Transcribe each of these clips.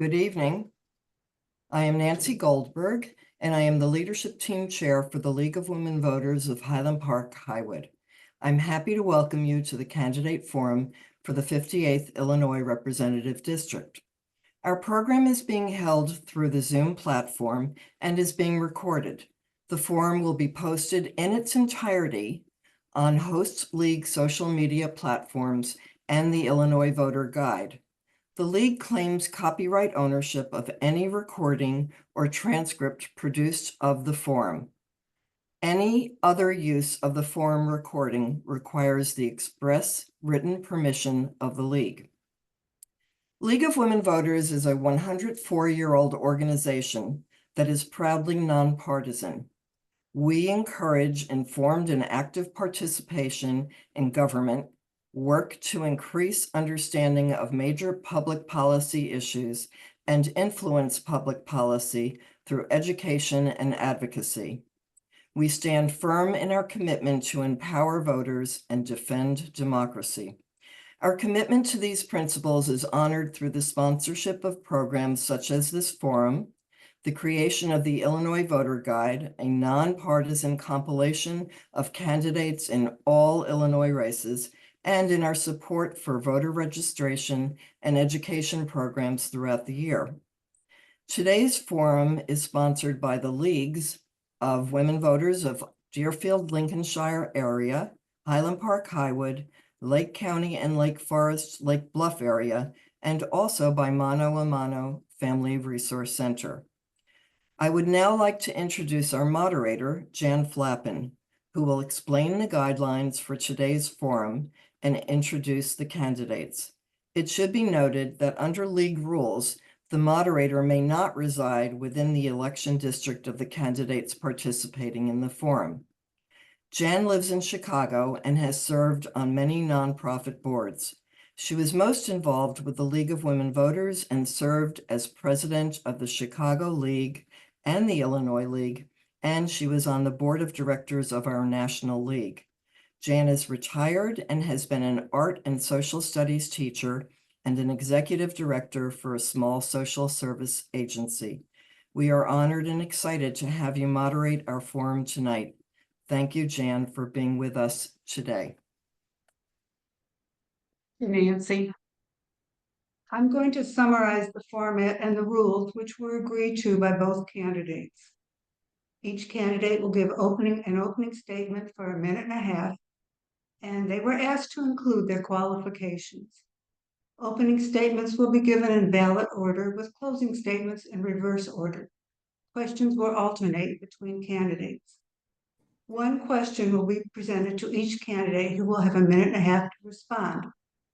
Good evening. I am Nancy Goldberg, and I am the Leadership Team Chair for the League of Women Voters of Highland Park-Highwood. I'm happy to welcome you to the Candidate Forum for the 58th Illinois Representative District. Our program is being held through the Zoom platform and is being recorded. The forum will be posted in its entirety on Host League social media platforms and the Illinois Voter Guide. The League claims copyright ownership of any recording or transcript produced of the forum. Any other use of the forum recording requires the express written permission of the League. League of Women Voters is a 104-year-old organization that is proudly nonpartisan. We encourage informed and active participation in government, work to increase understanding of major public policy issues, and influence public policy through education and advocacy. We stand firm in our commitment to empower voters and defend democracy. Our commitment to these principles is honored through the sponsorship of programs such as this forum, the creation of the Illinois Voter Guide, a nonpartisan compilation of candidates in all Illinois races, and in our support for voter registration and education programs throughout the year. Today's forum is sponsored by the Leagues of Women Voters of Deerfield, Lincolnshire area, Highland Park-Highwood, Lake County and Lake Forest, Lake Bluff area, and also by Mano a Mano Family Resource Center. I would now like to introduce our moderator, Jan Flappin, who will explain the guidelines for today's forum and introduce the candidates. It should be noted that under League rules, the moderator may not reside within the election district of the candidates participating in the forum. Jan lives in Chicago and has served on many nonprofit boards. She was most involved with the League of Women Voters and served as president of the Chicago League and the Illinois League, and she was on the board of directors of our National League. Jan is retired and has been an art and social studies teacher and an executive director for a small social service agency. We are honored and excited to have you moderate our forum tonight. Thank you, Jan, for being with us today. Nancy. I'm going to summarize the format and the rules which were agreed to by both candidates. Each candidate will give an opening statement for 1.5 minutes, and they were asked to include their qualifications. Opening statements will be given in ballot order with closing statements in reverse order. Questions will alternate between candidates. One question will be presented to each candidate who will have 1.5 minutes to respond.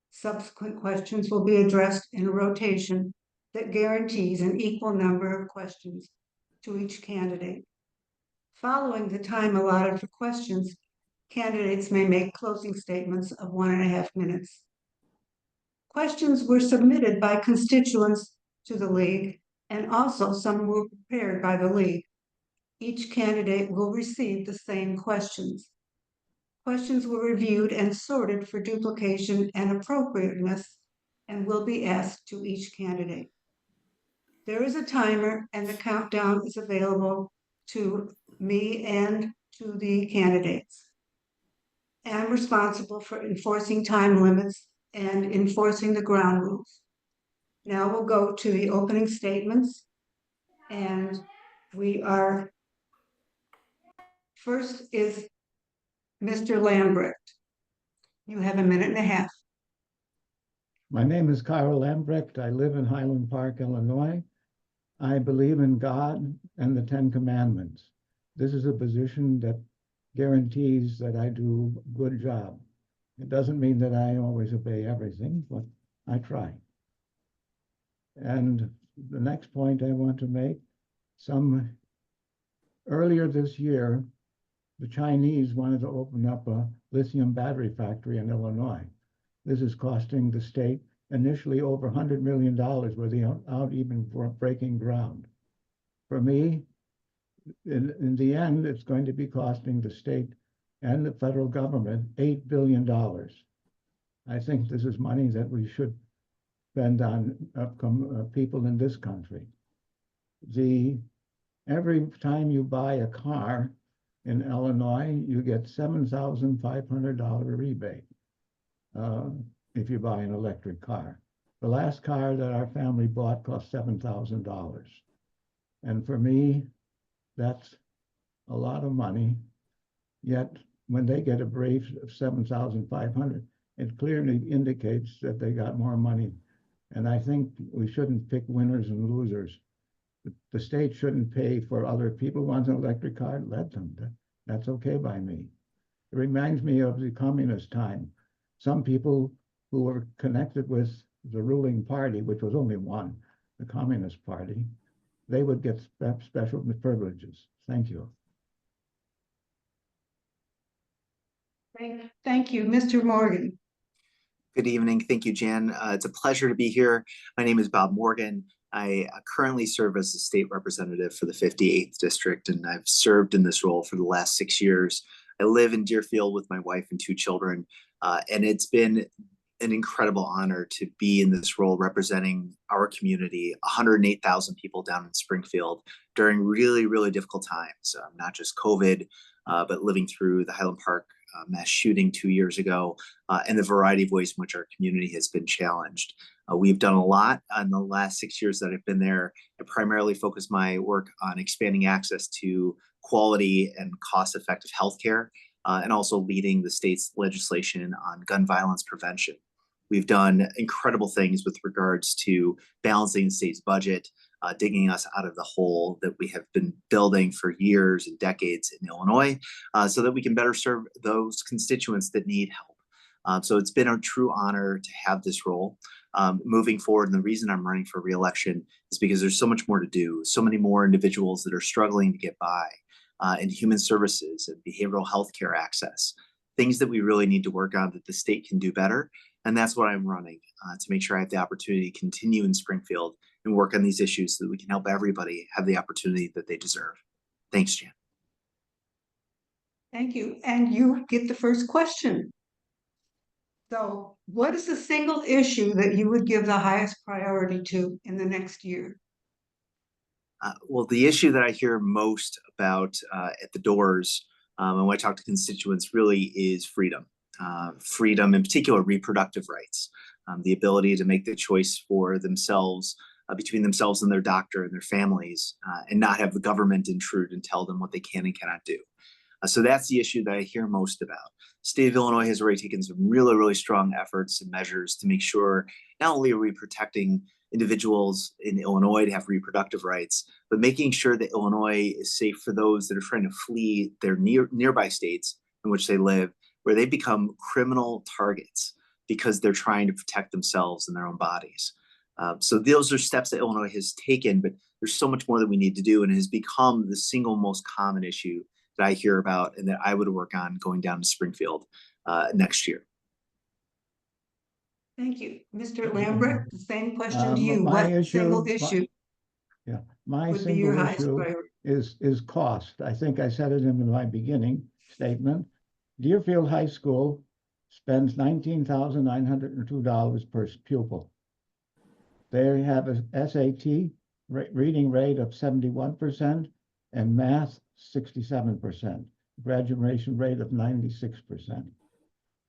Subsequent questions will be addressed in a rotation that guarantees an equal number of questions to each candidate. Following the time allotted for questions, candidates may make closing statements of 1.5 minutes. Questions were submitted by constituents to the League, and also some were prepared by the League. Each candidate will receive the same questions. Questions were reviewed and sorted for duplication and appropriateness and will be asked to each candidate. There is a timer and the countdown is available to me and to the candidates. I'm responsible for enforcing time limits and enforcing the ground rules. Now we'll go to the opening statements, and first is Mr. Lambrecht. You have 1.5 minutes. My name is Kyle Lambrecht. I live in Highland Park, Illinois. I believe in God and the 10 Commandments. This is a position that guarantees that I do a good job. It doesn't mean that I always obey everything, but I try. And the next point I want to make, earlier this year, the Chinese wanted to open up a lithium battery factory in Illinois. This is costing the state initially over $100 million without even breaking ground. For me, in the end, it's going to be costing the state and the federal government $8 billion. I think this is money that we should spend on people in this country. Every time you buy a car in Illinois, you get $7,500 rebate if you buy an electric car. The last car that our family bought cost $7,000. And for me, that's a lot of money. Yet when they get a brief of $7,500, it clearly indicates that they got more money. And I think we shouldn't pick winners and losers. The state shouldn't pay for other people who want an electric car, let them. That's okay by me. It reminds me of the communist time. Some people who were connected with the ruling party, which was only one, the Communist Party, they would get special privileges. Thank you. Thank you, Mr. Morgan. Good evening. Thank you, Jan. It's a pleasure to be here. My name is Bob Morgan. I currently serve as the state representative for the 58th district, and I've served in this role for the last 6 years. I live in Deerfield with my wife and 2 children, and it's been an incredible honor to be in this role representing our community, 108,000 people down in Springfield during really, really difficult times, not just COVID, but living through the Highland Park mass shooting 2 years ago, and the variety of ways in which our community has been challenged. We've done a lot in the last 6 years that I've been there. I primarily focus my work on expanding access to quality and cost-effective healthcare, and also leading the state's legislation on gun violence prevention. We've done incredible things with regards to balancing the state's budget, digging us out of the hole that we have been building for years and decades in Illinois, so that we can better serve those constituents that need help. So it's been a true honor to have this role. Moving forward, and the reason I'm running for re-election is because there's so much more to do, so many more individuals that are struggling to get by in human services and behavioral health care access, things that we really need to work on that the state can do better. And that's what I'm running to make sure I have the opportunity to continue in Springfield and work on these issues so that we can help everybody have the opportunity that they deserve. Thanks, Jan. Thank you. And you get the first question. So what is the single issue that you would give the highest priority to in the next year? Well, the issue that I hear most about at the doors and when I talk to constituents really is freedom. Freedom, in particular, reproductive rights, the ability to make the choice for themselves, between themselves and their doctor and their families, and not have the government intrude and tell them what they can and cannot do. So that's the issue that I hear most about. The state of Illinois has already taken some really, really strong efforts and measures to make sure not only are we protecting individuals in Illinois to have reproductive rights, but making sure that Illinois is safe for those that are trying to flee their nearby states in which they live, where they become criminal targets because they're trying to protect themselves and their own bodies. So those are steps that Illinois has taken, but there's so much more that we need to do, and it has become the single most common issue that I hear about and that I would work on going down to Springfield next year. Thank you. Mr. Lambert, the same question to you. My What single issue my would be your single highest issue priority? is cost. I think I said it in my beginning statement. Deerfield High School spends $19,902 per pupil. They have a SAT reading rate of 71% and math 67%, graduation rate of 96%.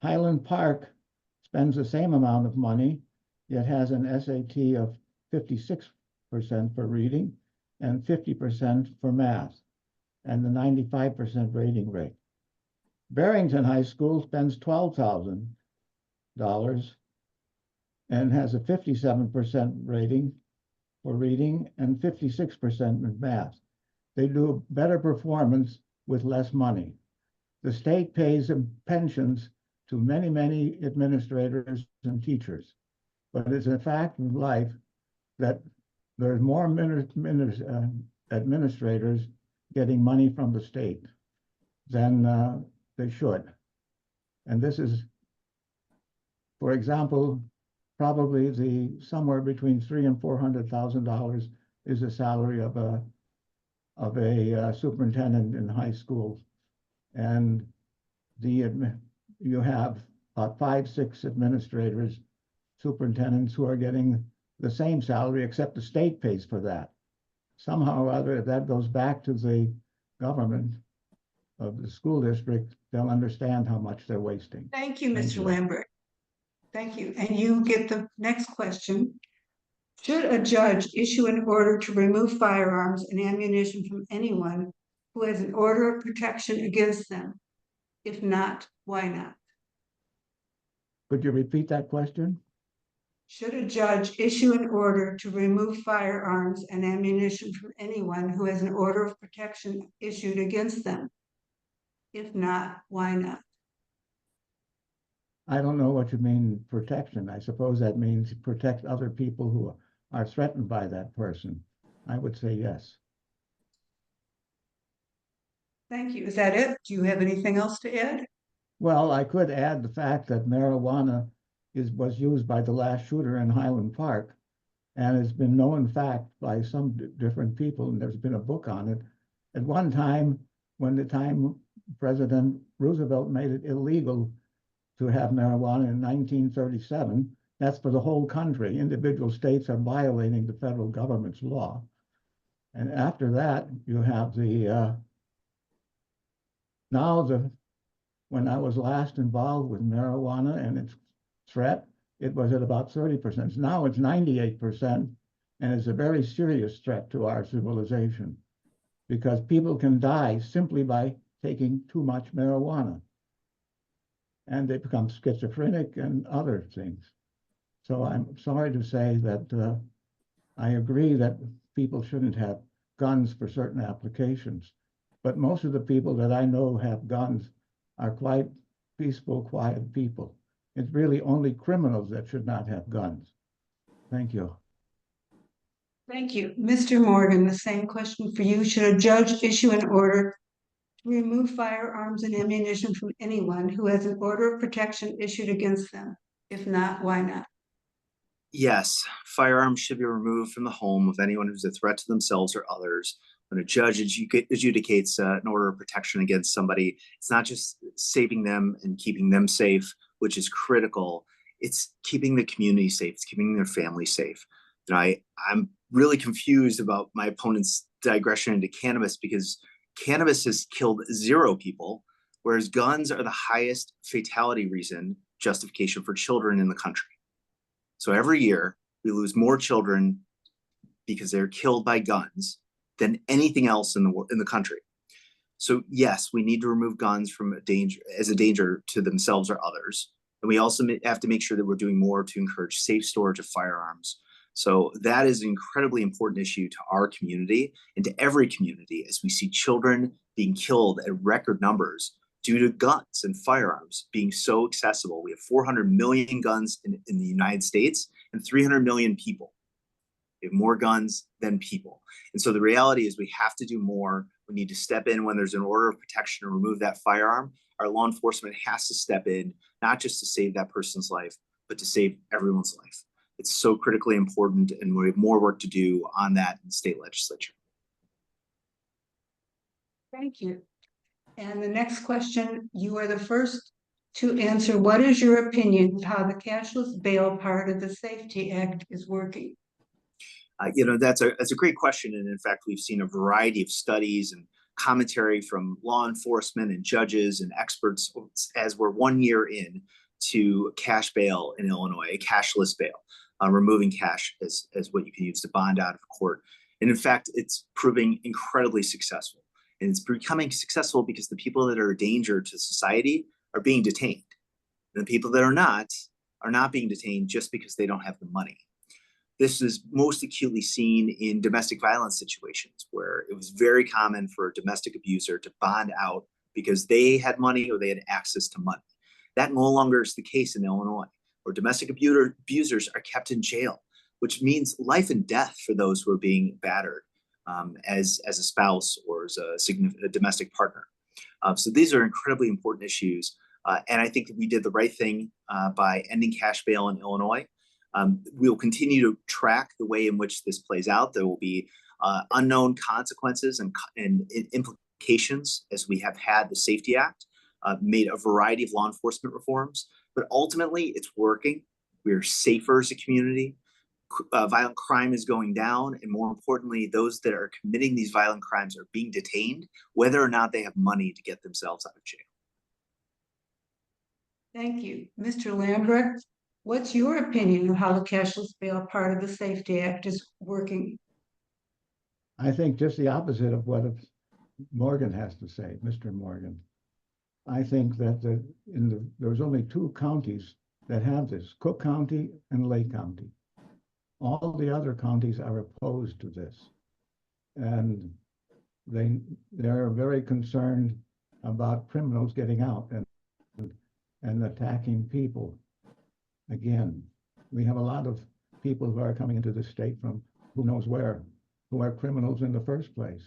Highland Park spends the same amount of money, yet has an SAT of 56% for reading and 50% for math, and the 95% rating rate. Barrington High School spends $12,000 and has a 57% rating for reading and 56% in math. They do better performance with less money. The state pays pensions to many, many administrators and teachers, but it's a fact of life that there's more administrators getting money from the state than they should. And this is, for example, probably somewhere between $300,000 and $400,000 is the salary of a superintendent in high schools, and you have about 5, 6 administrators superintendents who are getting the same salary, except the state pays for that. Somehow or other, if that goes back to the government of the school district, they'll understand how much they're wasting. Thank you, Thank Mr. you. Lambert. Thank you. And you get the next question. Should a judge issue an order to remove firearms and ammunition from anyone who has an order of protection against them? If not, why not? Could you repeat that question? Should a judge issue an order to remove firearms and ammunition from anyone who has an order of protection issued against them? If not, why not? I don't know what you mean protection. I suppose that means protect other people who are threatened by that person. I would say yes. Thank you. Is that it? Do you have anything else to add? Well, I could add the fact that marijuana was used by the last shooter in Highland Park, and it's been known fact by some different people, and there's been a book on it. At one time, when President Roosevelt made it illegal to have marijuana in 1937, that's for the whole country. Individual states are violating the federal government's law. And after that, you have when I was last involved with marijuana and its threat, it was at about 30%. Now it's 98%, and it's a very serious threat to our civilization because people can die simply by taking too much marijuana. And they become schizophrenic and other things. So I'm sorry to say that I agree that people shouldn't have guns for certain applications, but most of the people that I know have guns are quite peaceful, quiet people. It's really only criminals that should not have guns. Thank you. Thank you. Mr. Morgan, the same question for you. Should a judge issue an order to remove firearms and ammunition from anyone who has an order of protection issued against them? If not, why not? Yes, firearms should be removed from the home of anyone who's a threat to themselves or others. When a judge adjudicates an order of protection against somebody, it's not just saving them and keeping them safe, which is critical. It's keeping the community safe. It's keeping their family safe. And I'm really confused about my opponent's digression into cannabis because cannabis has killed 0 people, whereas guns are the highest fatality reason justification for children in the country. So every year we lose more children because they're killed by guns than anything else in the country. So yes, we need to remove guns from a danger to themselves or others. And we also have to make sure that we're doing more to encourage safe storage of firearms. So that is an incredibly important issue to our community and to every community as we see children being killed at record numbers due to guns and firearms being so accessible. We have 400 million guns in the United States and 300 million people. We have more guns than people. And so the reality is we have to do more. We need to step in when there's an order of protection to remove that firearm. Our law enforcement has to step in, not just to save that person's life, but to save everyone's life. It's so critically important, and we have more work to do on that in the state legislature. Thank you. And the next question, you are the first to answer. What is your opinion of how the cashless bail part of the Safety Act is working? That's a great question. And in fact, we've seen a variety of studies and commentary from law enforcement and judges and experts as we're 1 year in to cash bail in Illinois, a cashless bail, removing cash as what you can use to bond out of court. And in fact, it's proving incredibly successful. And it's becoming successful because the people that are a danger to society are being detained. And the people that are not being detained just because they don't have the money. This is most acutely seen in domestic violence situations where it was very common for a domestic abuser to bond out because they had money or they had access to money. That no longer is the case in Illinois, where domestic abusers are kept in jail, which means life and death for those who are being battered as a spouse or as a domestic partner. So these are incredibly important issues. And I think that we did the right thing by ending cash bail in Illinois. We'll continue to track the way in which this plays out. There will be unknown consequences and implications as we have had the Safety Act, made a variety of law enforcement reforms, but ultimately it's working. We are safer as a community. Violent crime is going down, and more importantly, those that are committing these violent crimes are being detained, whether or not they have money to get themselves out of jail. Thank you. Mr. Lambrecht, what's your opinion of how the cashless bail part of the Safety Act is working? I think just the opposite of what Morgan has to say, Mr. Morgan. I think that there's only 2 counties that have this, Cook County and Lake County. All the other counties are opposed to this. And they're very concerned about criminals getting out and attacking people. Again, we have a lot of people who are coming into the state from who knows where, who are criminals in the first place.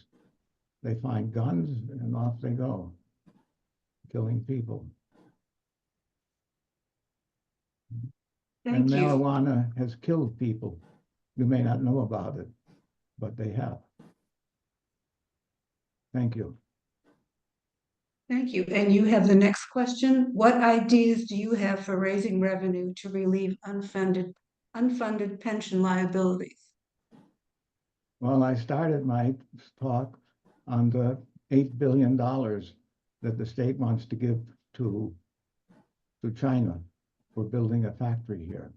They find guns and off they go, killing people. Thank you. Marijuana has killed people. You may not know about it, but they have. Thank you. Thank you. And you have the next question. What ideas do you have for raising revenue to relieve unfunded pension liabilities? Well, I started my talk on the $8 billion that the state wants to give to China for building a factory here.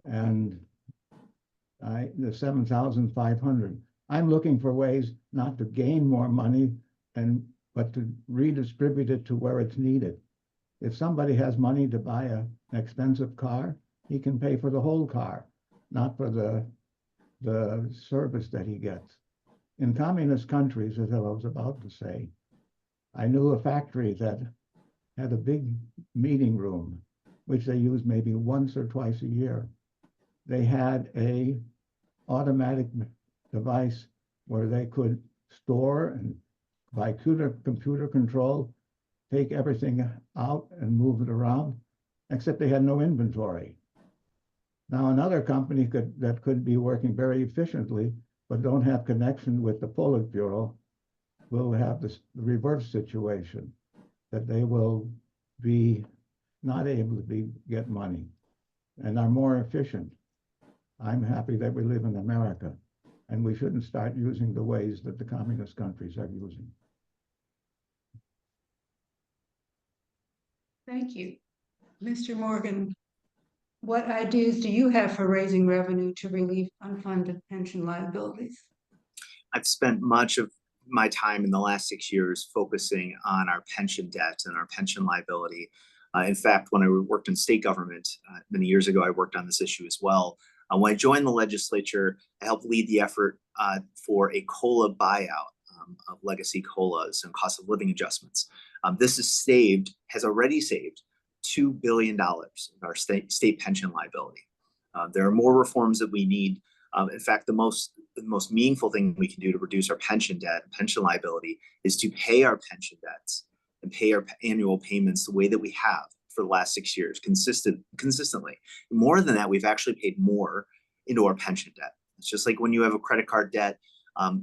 And the 7,500. I'm looking for ways not to gain more money but to redistribute it to where it's needed. If somebody has money to buy an expensive car, he can pay for the whole car, not for the service that he gets. In communist countries, as I was about to say, I knew a factory that had a big meeting room, which they used maybe once or twice a year. They had a automatic device where they could store and by computer control, take everything out and move it around, except they had no inventory. Now another company that could be working very efficiently, but don't have connection with the Politburo, will have the reverse situation, that they will be not able to get money and are more efficient. I'm happy that we live in America, and we shouldn't start using the ways that the communist countries are using. Thank you. Mr. Morgan, what ideas do you have for raising revenue to relieve unfunded pension liabilities? I've spent much of my time in the last 6 years focusing on our pension debt and our pension liability. In fact, when I worked in state government many years ago, I worked on this issue as well. When I joined the legislature, I helped lead the effort for a COLA buyout of legacy COLAs and cost of living adjustments. This has already saved $2 billion of our state pension liability. There are more reforms that we need. In fact, the most meaningful thing we can do to reduce our pension debt and pension liability is to pay our pension debts and pay our annual payments the way that we have for the last 6 years, consistently. More than that, we've actually paid more into our pension debt. It's just like when you have a credit card debt,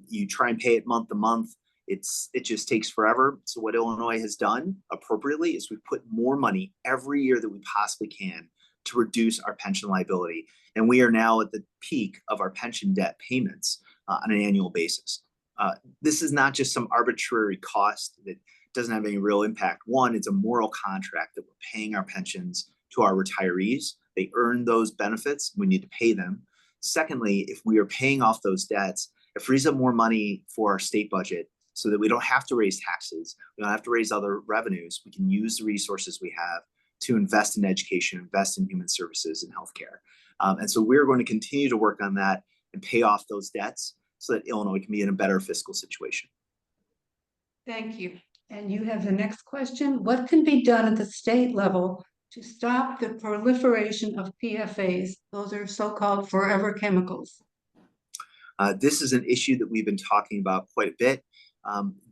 you try and pay it month to month. It just takes forever. So what Illinois has done appropriately is we put more money every year that we possibly can to reduce our pension liability. And we are now at the peak of our pension debt payments on an annual basis. This is not just some arbitrary cost that doesn't have any real impact. One, it's a moral contract that we're paying our pensions to our retirees. They earn those benefits. We need to pay them. Secondly, if we are paying off those debts, it frees up more money for our state budget so that we don't have to raise taxes. We don't have to raise other revenues. We can use the resources we have to invest in education, invest in human services and healthcare. And so we're going to continue to work on that and pay off those debts so that Illinois can be in a better fiscal situation. Thank you. And you have the next question. What can be done at the state level to stop the proliferation of PFAS? Those are so-called forever chemicals. This is an issue that we've been talking about quite a bit.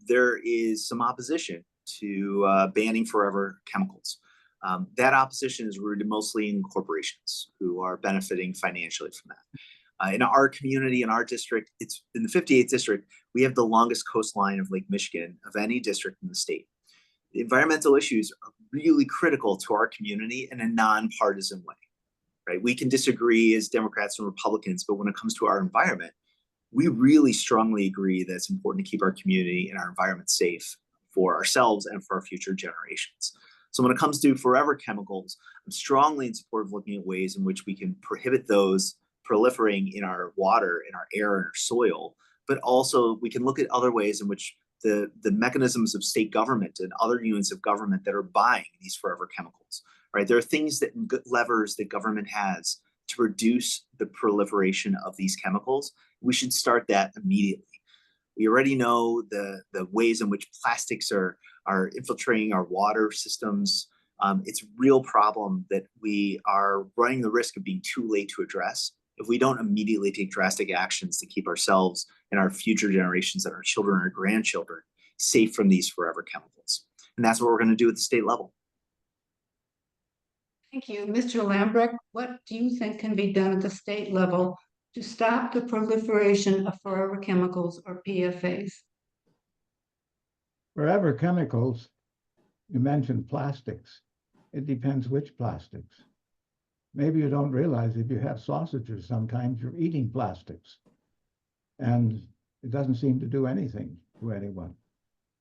There is some opposition to banning forever chemicals. That opposition is rooted mostly in corporations who are benefiting financially from that. In our community, in our district, it's in the 58th district, we have the longest coastline of Lake Michigan of any district in the state. The environmental issues are really critical to our community in a nonpartisan way. right? We can disagree as Democrats and Republicans, but when it comes to our environment, we really strongly agree that it's important to keep our community and our environment safe for ourselves and for our future generations. So when it comes to forever chemicals, I'm strongly in support of looking at ways in which we can prohibit those proliferating in our water, in our air, and our soil, but also we can look at other ways in which the mechanisms of state government and other units of government that are buying these forever chemicals, right? There are things that levers that government has to reduce the proliferation of these chemicals. We should start that immediately. We already know the ways in which plastics are infiltrating our water systems. It's a real problem that we are running the risk of being too late to address if we don't immediately take drastic actions to keep ourselves and our future generations and our children and our grandchildren safe from these forever chemicals. And that's what we're going to do at the state level. Thank you. Mr. Lambrecht, what do you think can be done at the state level to stop the proliferation of forever chemicals or PFAs? Forever chemicals, you mentioned plastics. It depends which plastics. Maybe you don't realize if you have sausages, sometimes you're eating plastics. And it doesn't seem to do anything to anyone.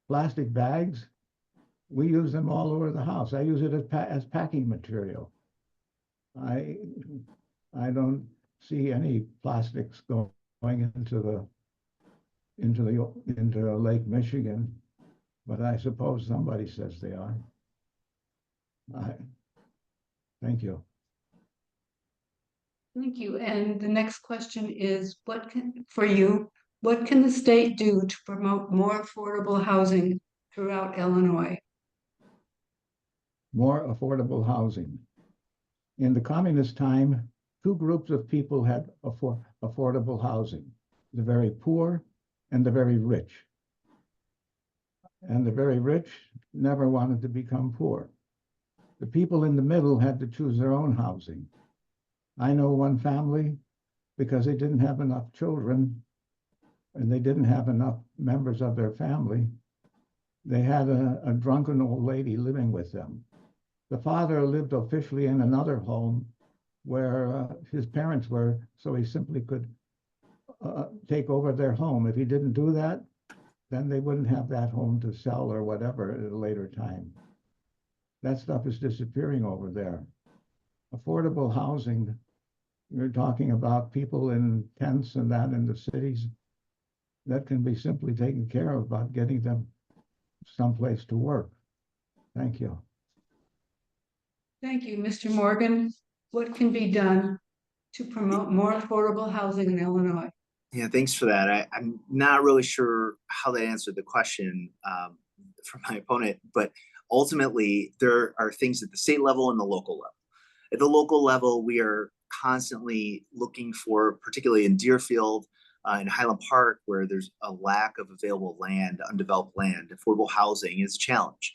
Plastic bags, we use them all over the house. I use it as packing material. I don't see any plastics going into Lake Michigan, but I suppose somebody says they are. Thank you. Thank you. And the next question is, for you, what can the state do to promote more affordable housing throughout Illinois? More affordable housing. In the communist time, two groups of people had affordable housing, the very poor and the very rich. And the very rich never wanted to become poor. The people in the middle had to choose their own housing. I know one family, because they didn't have enough children and they didn't have enough members of their family, they had a drunken old lady living with them. The father lived officially in another home where his parents were, so he simply could take over their home. If he didn't do that, then they wouldn't have that home to sell or whatever at a later time. That stuff is disappearing over there. Affordable housing, you're talking about people in tents and that in the cities, that can be simply taken care of about getting them someplace to work. Thank you. Thank you. Mr. Morgan, what can be done to promote more affordable housing in Illinois? Yeah, thanks for that. I'm not really sure how that answered the question from my opponent, but ultimately there are things at the state level and the local level. At the local level, we are constantly looking for, particularly in Deerfield, in Highland Park, where there's a lack of available land, undeveloped land, affordable housing is a challenge.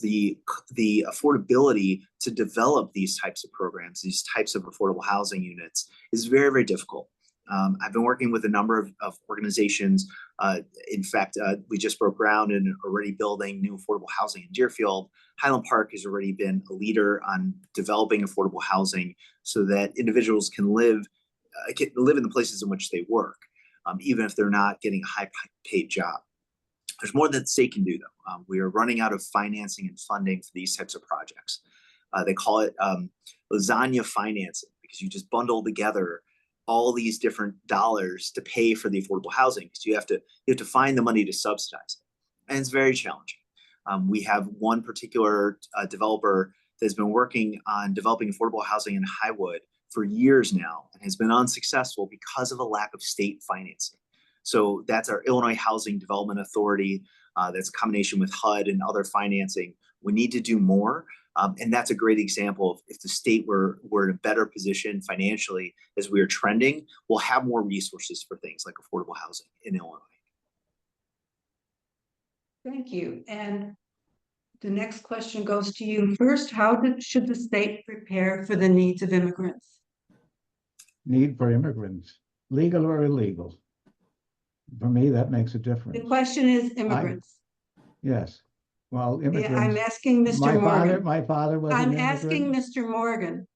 The affordability to develop these types of programs, these types of affordable housing units is very, very difficult. I've been working with a number of organizations. In fact, we just broke ground and already building new affordable housing in Deerfield. Highland Park has already been a leader on developing affordable housing so that individuals can live in the places in which they work, even if they're not getting a high-paid job. There's more that the state can do, though. We are running out of financing and funding for these types of projects. They call it lasagna financing because you just bundle together all these different dollars to pay for the affordable housing because you have to find the money to subsidize it, and it's very challenging. We have one particular developer that's been working on developing affordable housing in Highwood for years now and has been unsuccessful because of a lack of state financing. So that's our Illinois Housing Development Authority. That's a combination with HUD and other financing. We need to do more. And that's a great example of if the state were in a better position financially as we are trending, we'll have more resources for things like affordable housing in Illinois. Thank you. And the next question goes to you. First, how should the state prepare for the needs of immigrants? Need for immigrants, legal or illegal? For me, that makes a difference. The question is immigrants. Yes. Well, immigrants. Yeah, I'm asking Mr. Morgan. My father was I'm an immigrant. asking Mr. Morgan.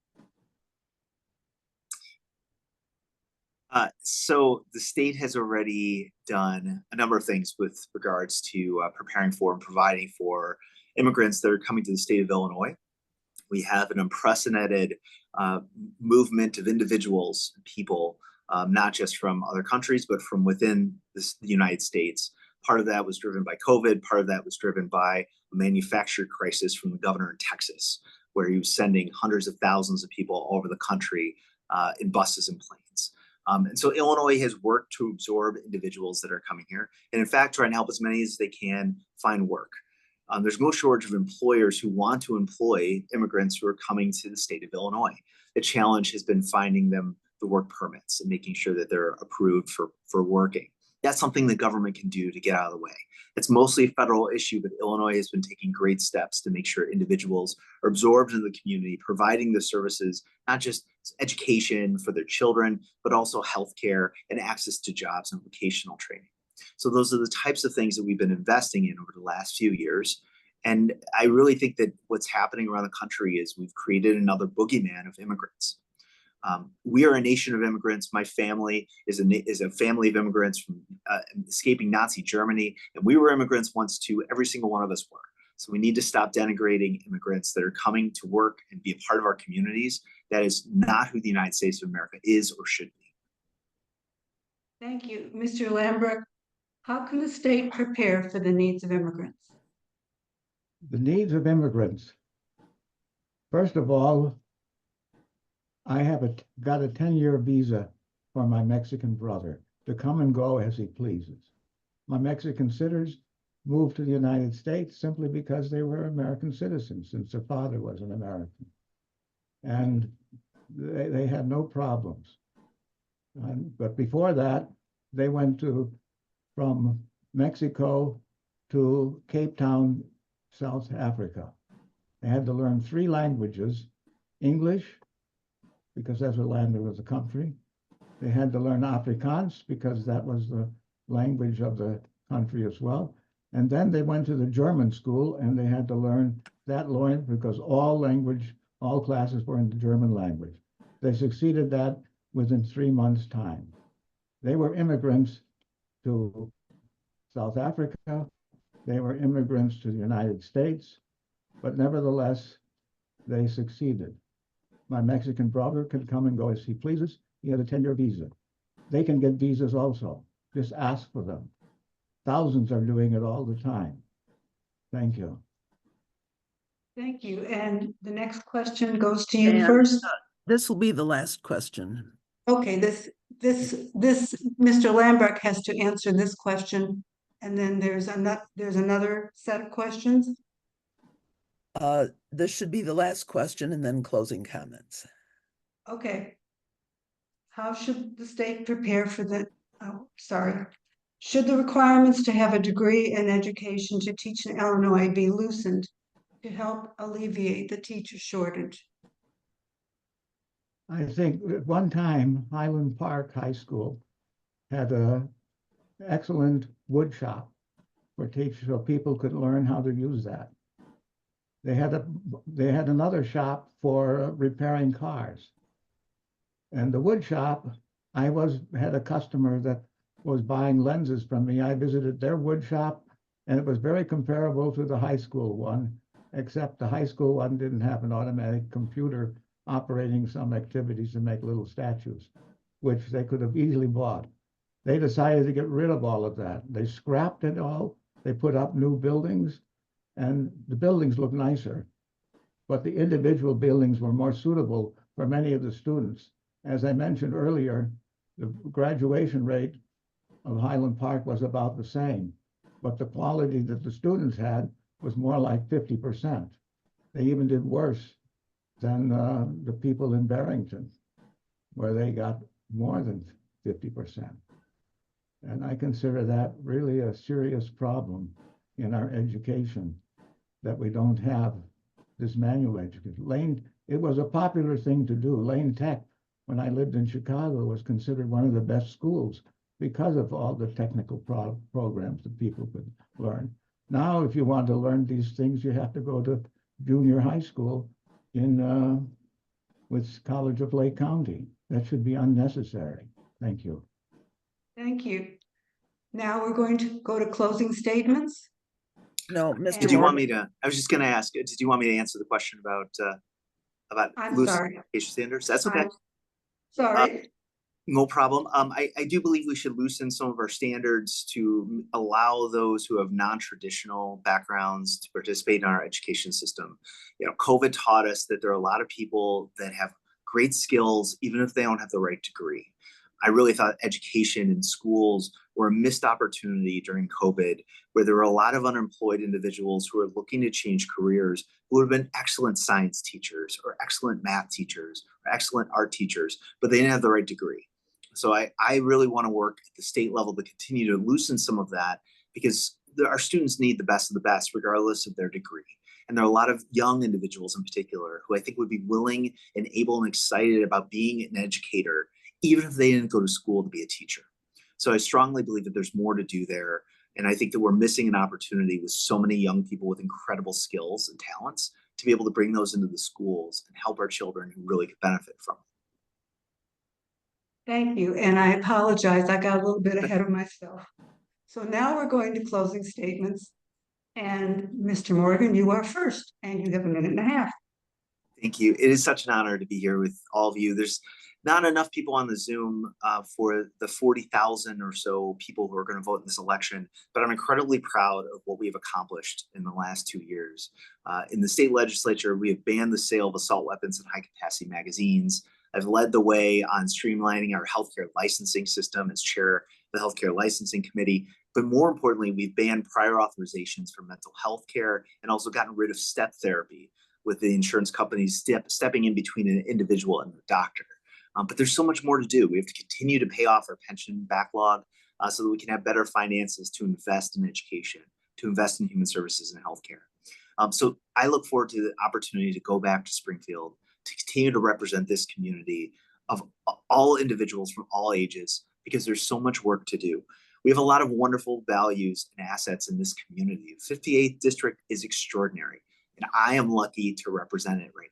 So the state has already done a number of things with regards to preparing for and providing for immigrants that are coming to the state of Illinois. We have an unprecedented movement of individuals, people, not just from other countries, but from within the United States. Part of that was driven by COVID. Part of that was driven by a manufactured crisis from the governor in Texas, where he was sending hundreds of thousands of people all over the country in buses and planes. And so Illinois has worked to absorb individuals that are coming here, and in fact, trying to help as many as they can find work. There's no shortage of employers who want to employ immigrants who are coming to the state of Illinois. The challenge has been finding them the work permits and making sure that they're approved for working. That's something the government can do to get out of the way. It's mostly a federal issue, but Illinois has been taking great steps to make sure individuals are absorbed in the community, providing the services, not just education for their children, but also healthcare and access to jobs and vocational training. So those are the types of things that we've been investing in over the last few years. And I really think that what's happening around the country is we've created another boogeyman of immigrants. We are a nation of immigrants. My family is a family of immigrants from escaping Nazi Germany, and we were immigrants once too. Every single one of us were. So we need to stop denigrating immigrants that are coming to work and be a part of our communities. That is not who the United States of America is or should be. Thank you. Mr. Lambrecht, how can the state prepare for the needs of immigrants? The needs of immigrants. First of all, I have got a 10-year visa for my Mexican brother to come and go as he pleases. My Mexican citizens moved to the United States simply because they were American citizens, since their father was an American. And they had no problems. But before that, they went from Mexico to Cape Town, South Africa. They had to learn 3 languages: English, because that's the language of the country. They had to learn Afrikaans, because that was the language of the country as well. And then they went to the German school, and they had to learn that language because all classes were in the German language. They succeeded that within 3 months' time. They were immigrants to South Africa. They were immigrants to the United States, but nevertheless, they succeeded. My Mexican brother can come and go as he pleases. He had a 10-year visa. They can get visas also. Just ask for them. Thousands are doing it all the time. Thank you. Thank you. And the next question goes to you And, first. This will be the last question. Okay, Mr. Lambrecht has to answer this question, and then there's another set of questions. This should be the last question and then closing comments. Okay. How should the state prepare for should the requirements to have a degree in education to teach in Illinois be loosened to help alleviate the teacher shortage? I think at one time, Highland Park High School had an excellent wood shop for teachers, so people could learn how to use that. They had another shop for repairing cars. And the wood shop, I had a customer that was buying lenses from me. I visited their wood shop, and it was very comparable to the high school one, except the high school one didn't have an automatic computer operating some activities to make little statues, which they could have easily bought. They decided to get rid of all of that. They scrapped it all. They put up new buildings, and the buildings look nicer, but the individual buildings were more suitable for many of the students. As I mentioned earlier, the graduation rate of Highland Park was about the same, but the quality that the students had was more like 50%. They even did worse than the people in Barrington, where they got more than 50%. And I consider that really a serious problem in our education, that we don't have this manual education. It was a popular thing to do. Lane Tech, when I lived in Chicago, was considered one of the best schools because of all the technical programs that people could learn. Now, if you want to learn these things, you have to go to junior high school with College of Lake County. That should be unnecessary. Thank you. Thank you. Now we're going to go to closing statements. No, And- Mr. Did you want Morgan, me to, I was just gonna ask, did you want me to answer the question about I'm loose sorry. education standards? That's okay. I'm sorry. No problem. I do believe we should loosen some of our standards to allow those who have non-traditional backgrounds to participate in our education system. You know, COVID taught us that there are a lot of people that have great skills, even if they don't have the right degree. I really thought education in schools were a missed opportunity during COVID, where there were a lot of unemployed individuals who are looking to change careers, who would have been excellent science teachers or excellent math teachers or excellent art teachers, but they didn't have the right degree. So I really want to work at the state level to continue to loosen some of that, because our students need the best of the best, regardless of their degree. And there are a lot of young individuals in particular who I think would be willing and able and excited about being an educator, even if they didn't go to school to be a teacher. So I strongly believe that there's more to do there. And I think that we're missing an opportunity with so many young people with incredible skills and talents to be able to bring those into the schools and help our children who really could benefit from it. Thank you. And I apologize. I got a little bit ahead of myself. So now we're going to closing statements. And Mr. Morgan, you are first, and you have 1.5 minutes. Thank you. It is such an honor to be here with all of you. There's not enough people on the Zoom for the 40,000 or so people who are going to vote in this election, but I'm incredibly proud of what we have accomplished in the last 2 years. In the state legislature, we have banned the sale of assault weapons and high-capacity magazines. I've led the way on streamlining our healthcare licensing system as chair of the Healthcare Licensing Committee. But more importantly, we've banned prior authorizations for mental health care and also gotten rid of step therapy, with the insurance companies stepping in between an individual and their doctor. But there's so much more to do. We have to continue to pay off our pension backlog so that we can have better finances to invest in education, to invest in human services and healthcare. So I look forward to the opportunity to go back to Springfield, to continue to represent this community of all individuals from all ages, because there's so much work to do. We have a lot of wonderful values and assets in this community. The 58th district is extraordinary, and I am lucky to represent it right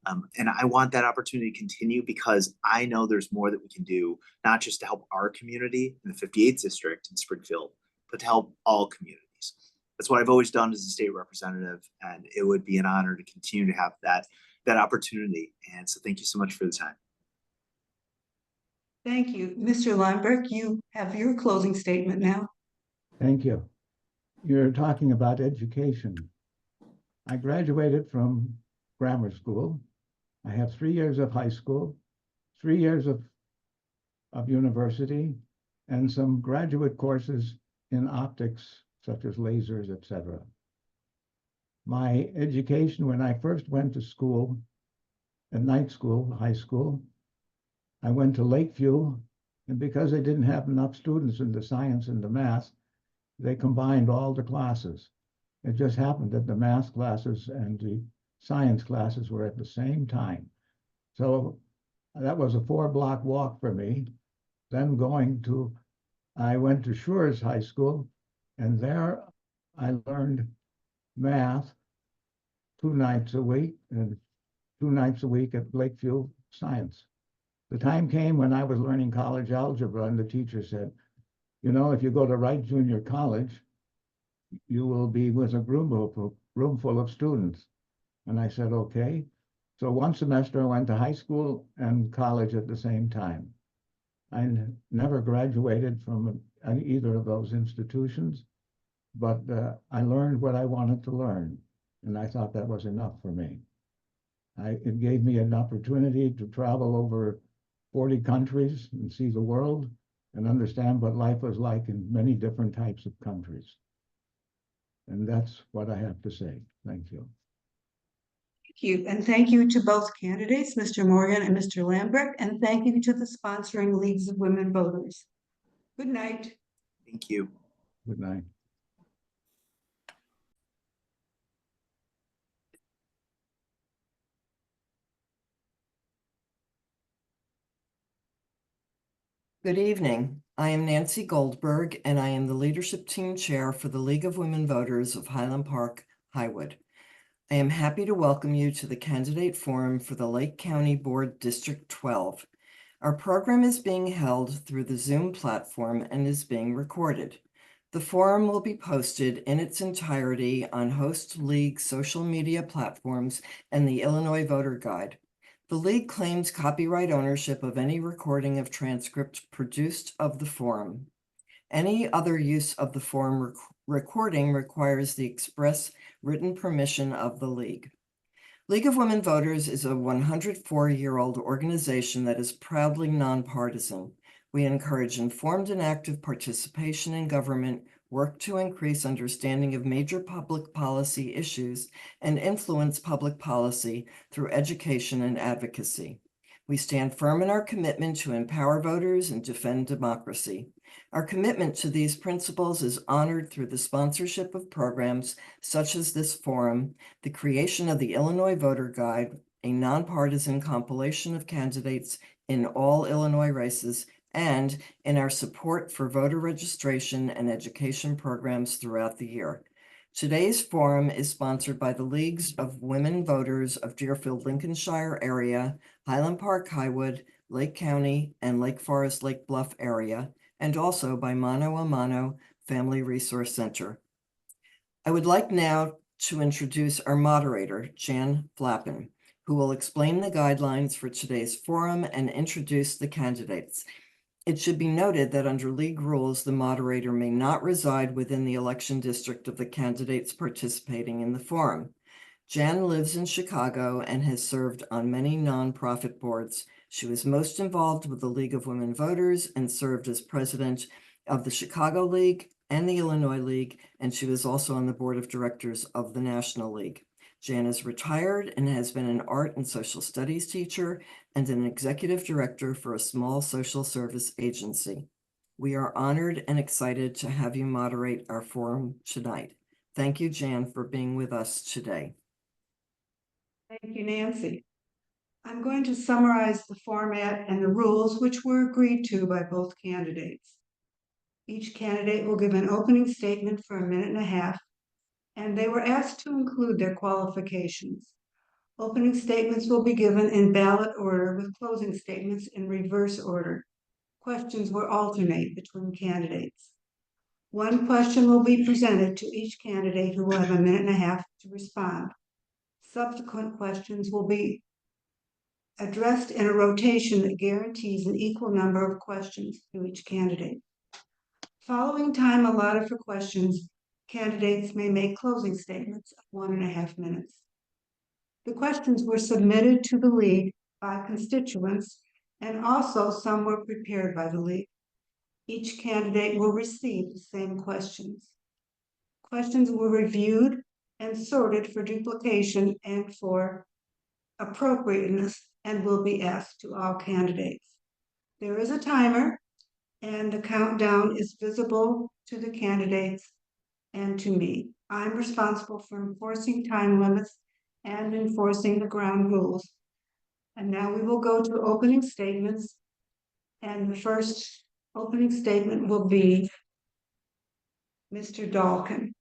now. And I want that opportunity to continue, because I know there's more that we can do, not just to help our community in the 58th district in Springfield, but to help all communities. That's what I've always done as a state representative, and it would be an honor to continue to have that opportunity. And so thank you so much for the time. Thank you. Mr. Lineberg, you have your closing statement now. Thank you. You're talking about education. I graduated from grammar school. I have 3 years of high school, 3 years of university, and some graduate courses in optics, such as lasers, etc. My education, when I first went to school, at night school, high school, I went to Lakeview, and because they didn't have enough students in the science and the math, they combined all the classes. It just happened that the math classes and the science classes were at the same time. So that was a 4-block walk for me. Then I went to Schurz High School, and there I learned math 2 nights a week and 2 nights a week at Lakeview Science. The time came when I was learning college algebra, and the teacher said, you know, if you go to Wright Junior College, you will be with a room full of students. And I said, okay. So 1 semester I went to high school and college at the same time. I never graduated from either of those institutions, but I learned what I wanted to learn, and I thought that was enough for me. It gave me an opportunity to travel over 40 countries and see the world and understand what life was like in many different types of countries. And that's what I have to say. Thank you. Thank you. And thank you to both candidates, Mr. Morgan and Mr. Lambrecht, and thank you to the sponsoring Leagues of Women Voters. Good night. Thank you. Good night. Good evening. I am Nancy Goldberg, and I am the Leadership Team Chair for the League of Women Voters of Highland Park-Highwood. I am happy to welcome you to the Candidate Forum for the Lake County Board District 12. Our program is being held through the Zoom platform and is being recorded. The forum will be posted in its entirety on Host League social media platforms and the Illinois Voter Guide. The League claims copyright ownership of any recording of transcript produced of the forum. Any other use of the forum recording requires the express written permission of the League. League of Women Voters is a 104-year-old organization that is proudly nonpartisan. We encourage informed and active participation in government, work to increase understanding of major public policy issues, and influence public policy through education and advocacy. We stand firm in our commitment to empower voters and defend democracy. Our commitment to these principles is honored through the sponsorship of programs such as this forum, the creation of the Illinois Voter Guide, a nonpartisan compilation of candidates in all Illinois races, and in our support for voter registration and education programs throughout the year. Today's forum is sponsored by the Leagues of Women Voters of Deerfield, Lincolnshire area, Highland Park-Highwood, Lake County, and Lake Forest, Lake Bluff area, and also by Mano a Mano Family Resource Center. I would like now to introduce our moderator, Jan Flappen, who will explain the guidelines for today's forum and introduce the candidates. It should be noted that under league rules, the moderator may not reside within the election district of the candidates participating in the forum. Jan lives in Chicago and has served on many nonprofit boards. She was most involved with the League of Women Voters and served as president of the Chicago League and the Illinois League, and she was also on the board of directors of the National League. Jan is retired and has been an art and social studies teacher and an executive director for a small social service agency. We are honored and excited to have you moderate our forum tonight. Thank you, Jan, for being with us today. Thank you, Nancy. I'm going to summarize the format and the rules which were agreed to by both candidates. Each candidate will give an opening statement for 1.5 minutes, and they were asked to include their qualifications. Opening statements will be given in ballot order with closing statements in reverse order. Questions will alternate between candidates. One question will be presented to each candidate who will have 1.5 minutes to respond. Subsequent questions will be addressed in a rotation that guarantees an equal number of questions to each candidate. Following time allotted for questions, candidates may make closing statements of 1.5 minutes. The questions were submitted to the League by constituents, and also some were prepared by the League. Each candidate will receive the same questions. Questions were reviewed and sorted for duplication and for appropriateness and will be asked to all candidates. There is a timer, and the countdown is visible to the candidates and to me. I'm responsible for enforcing time limits and enforcing the ground rules. And now we will go to opening statements. And the first opening statement will be Mr. Dalkin.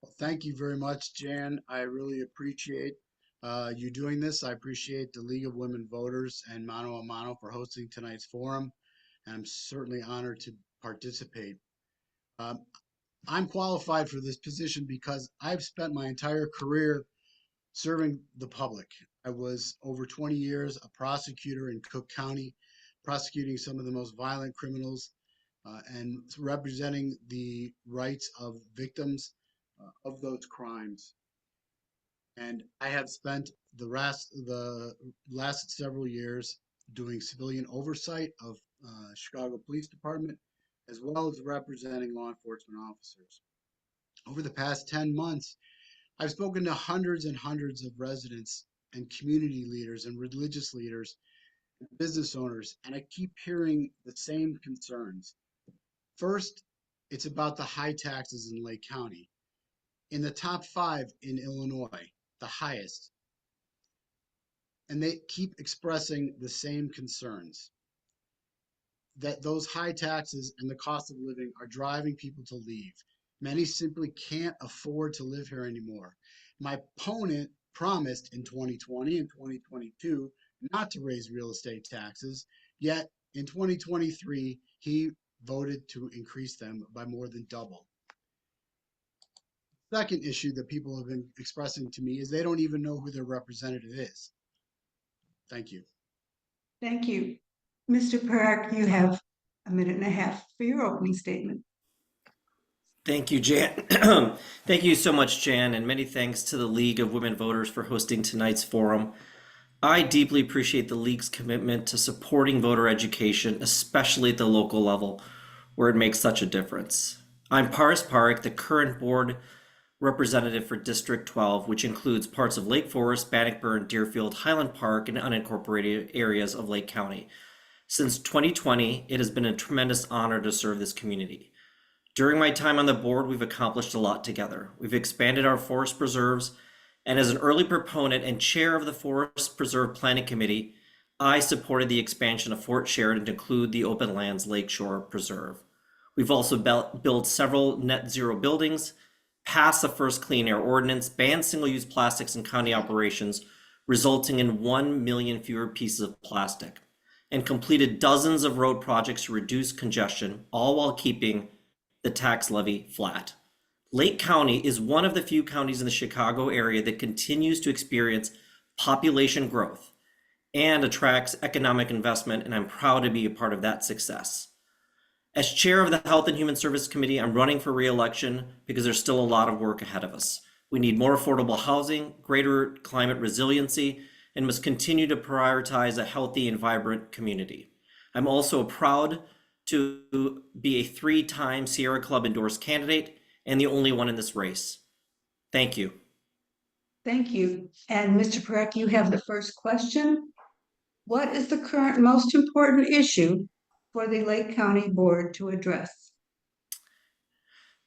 Well, thank you very much, Jan. I really appreciate you doing this. I appreciate the League of Women Voters and Mano a Mano for hosting tonight's forum. And I'm certainly honored to participate. I'm qualified for this position because I've spent my entire career serving the public. I was over 20 years a prosecutor in Cook County, prosecuting some of the most violent criminals and representing the rights of victims of those crimes. And I have spent the last several years doing civilian oversight of Chicago Police Department, as well as representing law enforcement officers. Over the past 10 months, I've spoken to hundreds and hundreds of residents and community leaders and religious leaders and business owners, and I keep hearing the same concerns. First, it's about the high taxes in Lake County. In the top 5 in Illinois, the highest. And they keep expressing the same concerns, that those high taxes and the cost of living are driving people to leave. Many simply can't afford to live here anymore. My opponent promised in 2020 and 2022 not to raise real estate taxes, yet in 2023, he voted to increase them by more than double. Second issue that people have been expressing to me is they don't even know who their representative is. Thank you. Thank you. Mr. Park, you have a minute and a half for your opening statement. Thank you, Jan. Thank you so much, Jan, and many thanks to the League of Women Voters for hosting tonight's forum. I deeply appreciate the League's commitment to supporting voter education, especially at the local level, where it makes such a difference. I'm Paris Park, the current board representative for District 12, which includes parts of Lake Forest, Bannockburn, Deerfield, Highland Park, and unincorporated areas of Lake County. Since 2020, it has been a tremendous honor to serve this community. During my time on the board, we've accomplished a lot together. We've expanded our forest preserves, and as an early proponent and chair of the Forest Preserve Planning Committee, I supported the expansion of Fort Sheridan to include the Open Lands Lakeshore Preserve. We've also built several net zero buildings, passed the first clean air ordinance, banned single-use plastics in county operations, resulting in 1 million fewer pieces of plastic, and completed dozens of road projects to reduce congestion, all while keeping the tax levy flat. Lake County is one of the few counties in the Chicago area that continues to experience population growth and attracts economic investment, and I'm proud to be a part of that success. As chair of the Health and Human Service Committee, I'm running for re-election because there's still a lot of work ahead of us. We need more affordable housing, greater climate resiliency, and must continue to prioritize a healthy and vibrant community. I'm also proud to be a 3-time Sierra Club endorsed candidate and the only one in this race. Thank you. Thank you. And Mr. Park, you have the first question. What is the current most important issue for the Lake County Board to address?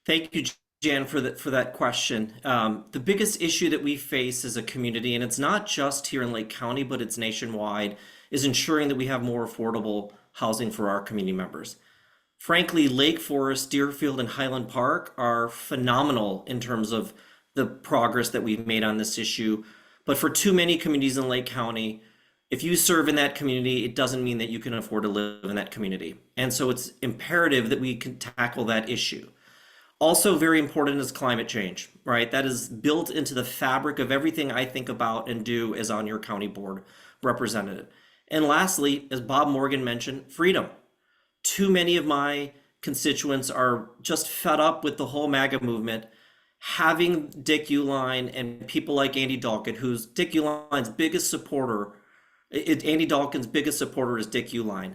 Thank you, Jan, for that question. The biggest issue that we face as a community, and it's not just here in Lake County, but it's nationwide, is ensuring that we have more affordable housing for our community members. Frankly, Lake Forest, Deerfield, and Highland Park are phenomenal in terms of the progress that we've made on this issue. But for too many communities in Lake County, if you serve in that community, it doesn't mean that you can afford to live in that community. And so it's imperative that we can tackle that issue. Also very important is climate change, right? That is built into the fabric of everything I think about and do as on your county board representative. And lastly, as Bob Morgan mentioned, freedom. Too many of my constituents are just fed up with the whole MAGA movement. Having Dick Uihlein and people like Andy Dalkin, who's Dick Uihlin's biggest supporter, Andy Dalkin's biggest supporter is Dick Uihlein.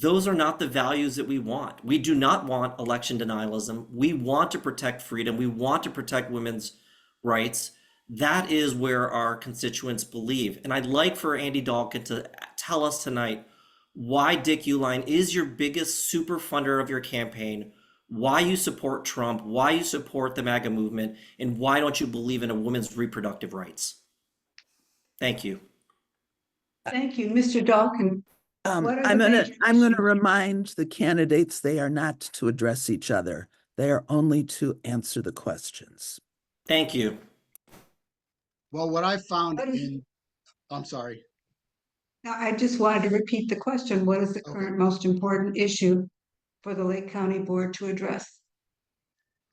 Those are not the values that we want. We do not want election denialism. We want to protect freedom. We want to protect women's rights. That is where our constituents believe. And I'd like for Andy Dalkin to tell us tonight why Dick Uihlein is your biggest super funder of your campaign, why you support Trump, why you support the MAGA movement, and why don't you believe in a woman's reproductive rights? Thank you. Thank you. Mr. Dalkin. What are the I'm major gonna issues? remind the candidates they are not to address each other. They are only to answer the questions. Thank you. Well, what I found What is- in, I'm sorry. Now, I just wanted to repeat the question. What is the Okay. current most important issue for the Lake County Board to address?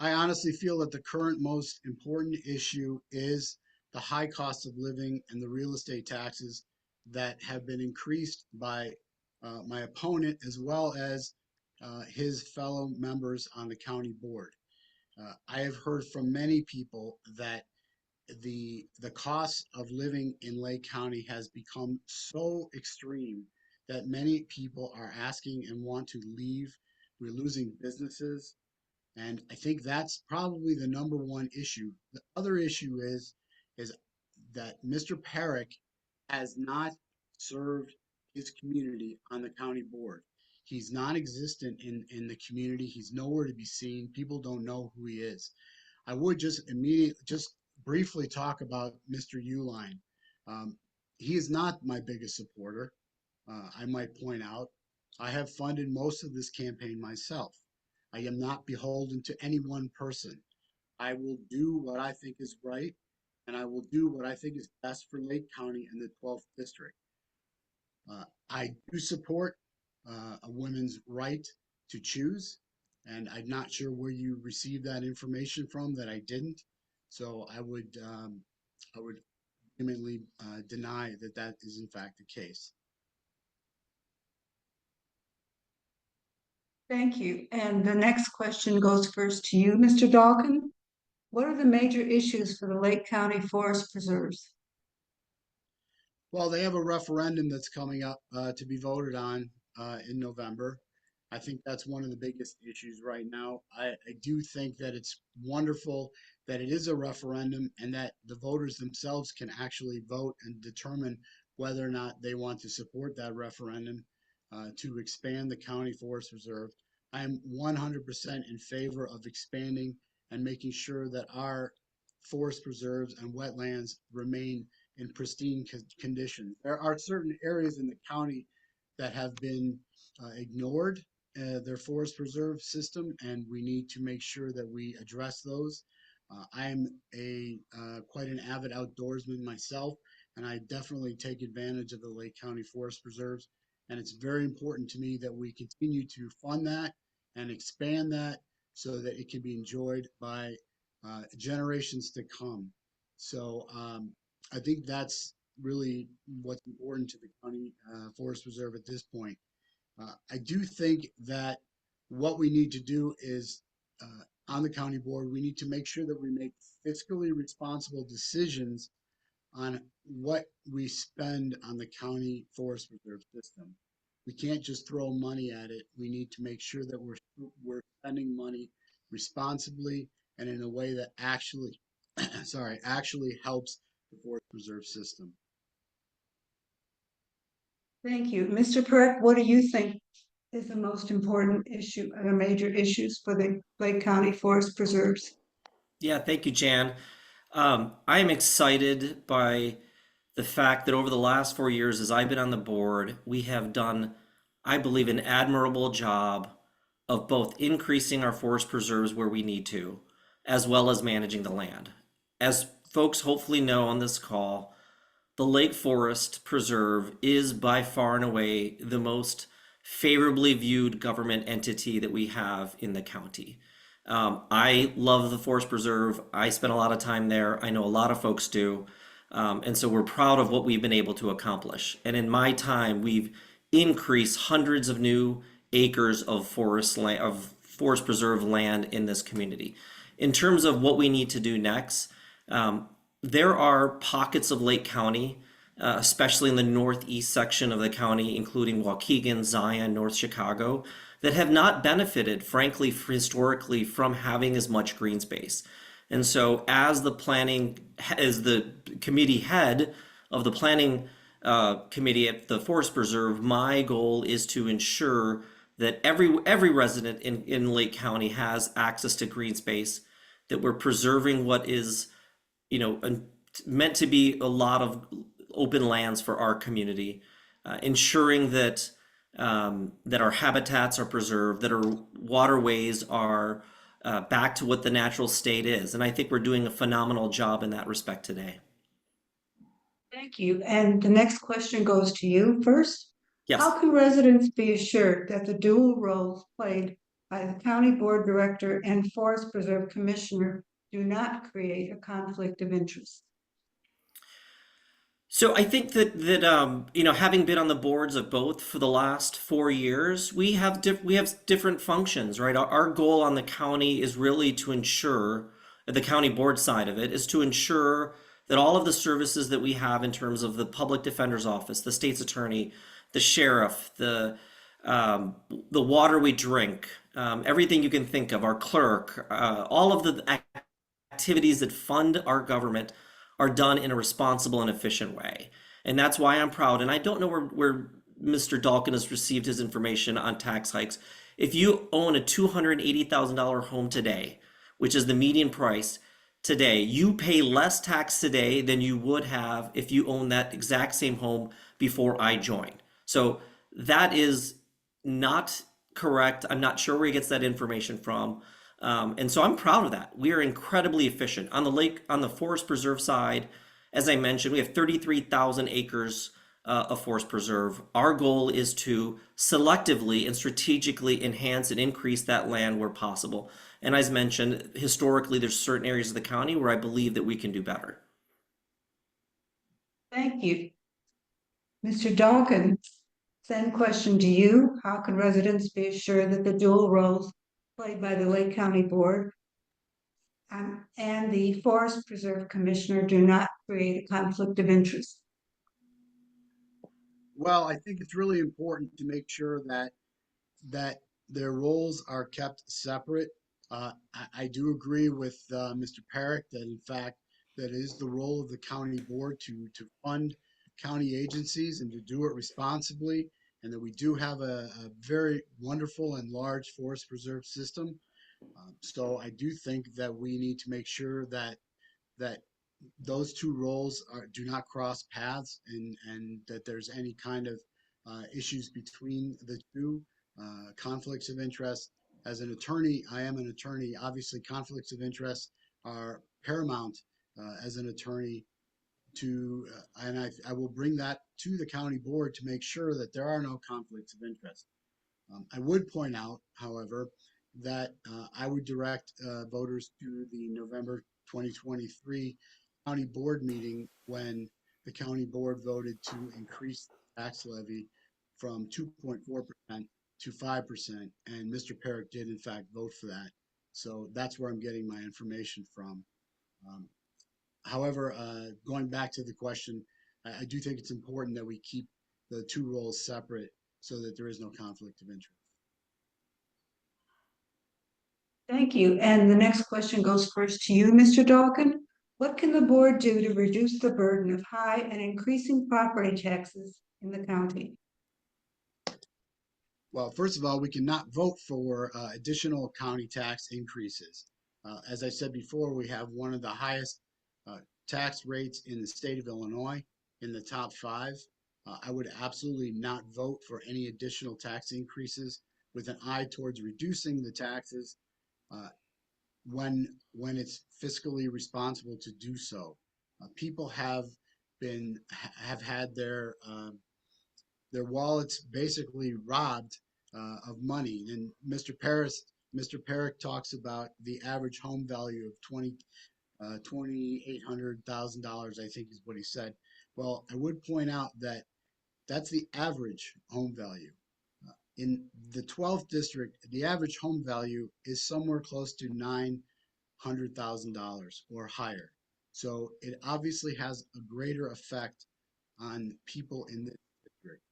I honestly feel that the current most important issue is the high cost of living and the real estate taxes that have been increased by my opponent as well as his fellow members on the county board. I have heard from many people that the cost of living in Lake County has become so extreme that many people are asking and want to leave. We're losing businesses. And I think that's probably the number one issue. The other issue is that Mr. Parrick has not served his community on the county board. He's non-existent in the community. He's nowhere to be seen. People don't know who he is. I would just briefly talk about Mr. Uihlein. He is not my biggest supporter. I might point out, I have funded most of this campaign myself. I am not beholden to any one person. I will do what I think is right, and I will do what I think is best for Lake County and the 12th district. I do support a woman's right to choose, and I'm not sure where you received that information from that I didn't. So I would vehemently deny that that is in fact the case. Thank you. And the next question goes first to you, Mr. Dalkin. What are the major issues for the Lake County Forest Preserves? Well, they have a referendum that's coming up to be voted on in November. I think that's one of the biggest issues right now. I do think that it's wonderful that it is a referendum and that the voters themselves can actually vote and determine whether or not they want to support that referendum to expand the county forest reserve. I am 100% in favor of expanding and making sure that our forest preserves and wetlands remain in pristine condition. There are certain areas in the county that have been ignored, their forest preserve system, and we need to make sure that we address those. I'm a quite an avid outdoorsman myself, and I definitely take advantage of the Lake County Forest Preserves. And it's very important to me that we continue to fund that and expand that so that it can be enjoyed by generations to come. So I think that's really what's important to the county forest reserve at this point. I do think that what we need to do is on the county board, we need to make sure that we make fiscally responsible decisions on what we spend on the county forest reserve system. We can't just throw money at it. We need to make sure that we're spending money responsibly and in a way that actually, actually helps the forest reserve system. Thank you. Mr. Perk, what do you think is the most important issue, or major issues for the Lake County Forest Preserves? Yeah, thank you, Jan. I am excited by the fact that over the last 4 years, as I've been on the board, we have done, I believe, an admirable job of both increasing our forest preserves where we need to, as well as managing the land. As folks hopefully know on this call, the Lake Forest Preserve is by far and away the most favorably viewed government entity that we have in the county. I love the Forest Preserve. I spend a lot of time there. I know a lot of folks do. And so we're proud of what we've been able to accomplish. And in my time, we've increased hundreds of new acres of forest preserve land in this community. In terms of what we need to do next, there are pockets of Lake County, especially in the northeast section of the county, including Waukegan, Zion, North Chicago, that have not benefited, frankly, historically from having as much green space. And so as the committee head of the planning committee at the Forest Preserve, my goal is to ensure that every resident in Lake County has access to green space, that we're preserving what is, meant to be a lot of open lands for our community, ensuring that that our habitats are preserved, that our waterways are back to what the natural state is. And I think we're doing a phenomenal job in that respect today. Thank you. And the next question goes to you first. Yes. How can residents be assured that the dual roles played by the county board director and forest preserve commissioner do not create a conflict of interest? So I think that having been on the boards of both for the last 4 years, we have different functions, right? Our goal on the county is really to ensure, the county board side of it, is to ensure that all of the services that we have in terms of the public defender's office, the state's attorney, the sheriff, the water we drink, everything you can think of, our clerk, all of the activities that fund our government are done in a responsible and efficient way. And that's why I'm proud. And I don't know where Mr. Dalkin has received his information on tax hikes. If you own a $280,000 home today, which is the median price today, you pay less tax today than you would have if you owned that exact same home before I joined. So that is not correct. I'm not sure where he gets that information from. And so I'm proud of that. We are incredibly efficient. On the forest preserve side, as I mentioned, we have 33,000 acres a forest preserve. Our goal is to selectively and strategically enhance and increase that land where possible. And as mentioned, historically, there's certain areas of the county where I believe that we can do better. Thank you. Mr. Dawkins, same question to you. How can residents be assured that the dual roles played by the Lake County Board and the Forest Preserve Commissioner do not create a conflict of interest? Well, I think it's really important to make sure that their roles are kept separate. I do agree with Mr. Perrick that in fact that is the role of the county board to fund county agencies and to do it responsibly, and that we do have a very wonderful and large forest preserve system. So I do think that we need to make sure that those two roles do not cross paths, and that there's any kind of issues between the two, conflicts of interest. As an attorney, I am an attorney. Obviously, conflicts of interest are paramount as an attorney and I will bring that to the county board to make sure that there are no conflicts of interest. I would point out, however, that I would direct voters to the November 2023 county board meeting when the county board voted to increase the tax levy from 2.4% to 5%. And Mr. Perrick did in fact vote for that. So that's where I'm getting my information from. However, going back to the question, I do think it's important that we keep the two roles separate so that there is no conflict of interest. Thank you. And the next question goes first to you, Mr. Dawkins. What can the board do to reduce the burden of high and increasing property taxes in the county? Well, first of all, we cannot vote for additional county tax increases. As I said before, we have one of the highest tax rates in the state of Illinois, in the top 5. I would absolutely not vote for any additional tax increases with an eye towards reducing the taxes when it's fiscally responsible to do so. People have had their wallets basically robbed of money. And Mr. Perrick talks about the average home value of $2,800,000, I think is what he said. Well, I would point out that that's the average home value. In the 12th district, the average home value is somewhere close to $900,000 or higher. So it obviously has a greater effect on people in this district.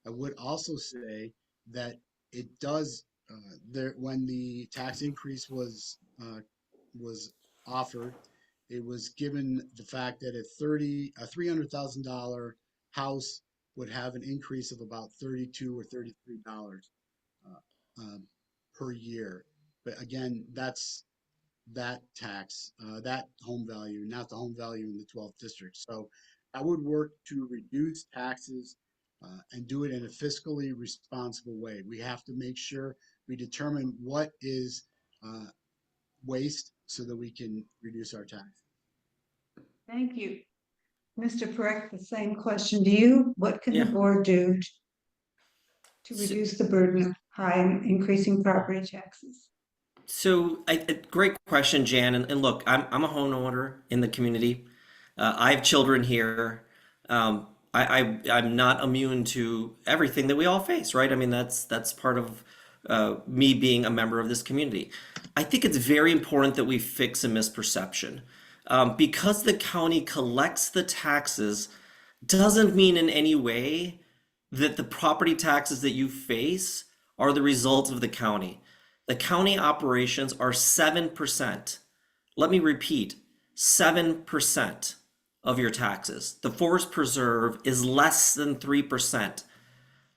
I would also say that it does, when the tax increase was offered, it was given the fact that a $300,000 house would have an increase of about $32 or $33 per year. But again, that's that tax, that home value, not the home value in the 12th district. So I would work to reduce taxes and do it in a fiscally responsible way. We have to make sure we determine what is waste so that we can reduce our taxes. Thank you. Mr. Perrick, the same question to you. What can the board do to reduce the burden of high and increasing property taxes? So, great question, Jan. And look, I'm a homeowner in the community. I have children here. I'm not immune to everything that we all face, right? I mean, that's part of me being a member of this community. I think it's very important that we fix a misperception. Because the county collects the taxes doesn't mean in any way that the property taxes that you face are the result of the county. The county operations are 7%. Let me repeat, 7% of your taxes. The forest preserve is less than 3%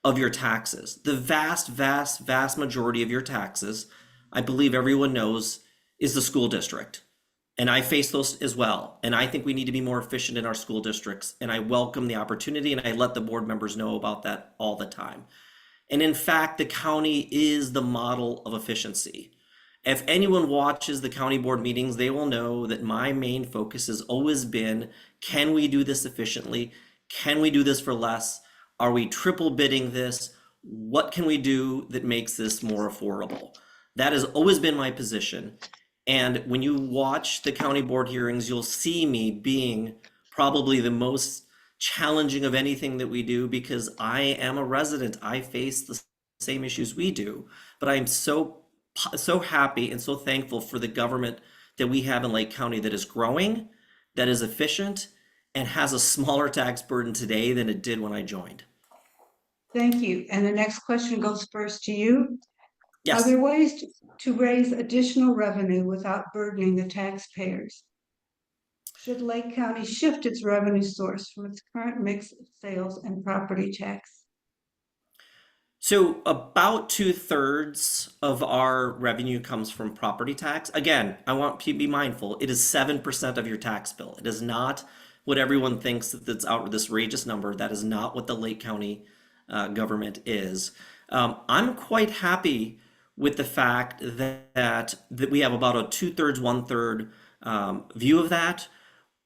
of your taxes. The vast, vast, vast majority of your taxes, I believe everyone knows, is the school district. And I face those as well. And I think we need to be more efficient in our school districts. And I welcome the opportunity, and I let the board members know about that all the time. And in fact, the county is the model of efficiency. If anyone watches the county board meetings, they will know that my main focus has always been, can we do this efficiently? Can we do this for less? Are we triple bidding this? What can we do that makes this more affordable? That has always been my position. And when you watch the county board hearings, you'll see me being probably the most challenging of anything that we do because I am a resident. I face the same issues we do, but I am so happy and so thankful for the government that we have in Lake County that is growing, that is efficient, and has a smaller tax burden today than it did when I joined. Thank you. And the next question goes first to you. Are Yes. there ways to raise additional revenue without burdening the taxpayers? Should Lake County shift its revenue source from its current mix of sales and property tax? So about 2/3 of our revenue comes from property tax. Again, I want you to be mindful. It is 7% of your tax bill. It is not what everyone thinks that's out this outrageous number. That is not what the Lake County government is. I'm quite happy with the fact that we have about a 2/3, 1/3 view of that.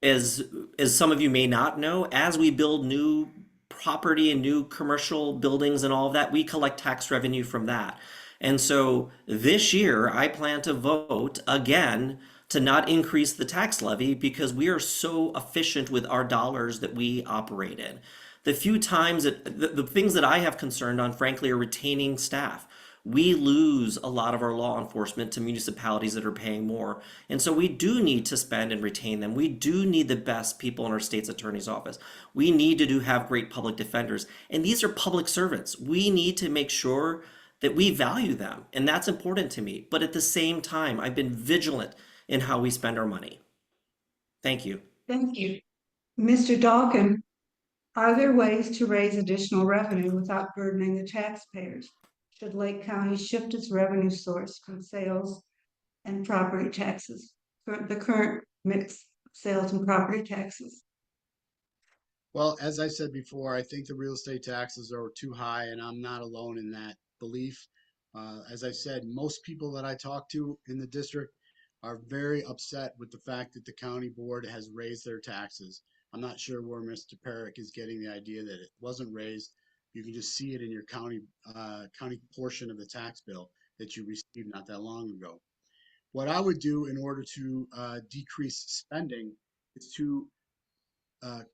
As some of you may not know, as we build new property and new commercial buildings and all of that, we collect tax revenue from that. And so this year, I plan to vote again to not increase the tax levy because we are so efficient with our dollars that we operate in. The few times that the things that I have concerned on, frankly, are retaining staff. We lose a lot of our law enforcement to municipalities that are paying more. And so we do need to spend and retain them. We do need the best people in our state's attorney's office. We need to have great public defenders. And these are public servants. We need to make sure that we value them. And that's important to me. But at the same time, I've been vigilant in how we spend our money. Thank you. Thank you. Mr. Dalkin, are there ways to raise additional revenue without burdening the taxpayers? Should Lake County shift its revenue source from sales and property taxes, the current mix of sales and property taxes? Well, as I said before, I think the real estate taxes are too high, and I'm not alone in that belief. As I said, most people that I talk to in the district are very upset with the fact that the county board has raised their taxes. I'm not sure where Mr. Perrick is getting the idea that it wasn't raised. You can just see it in your county portion of the tax bill that you received not that long ago. What I would do in order to decrease spending is to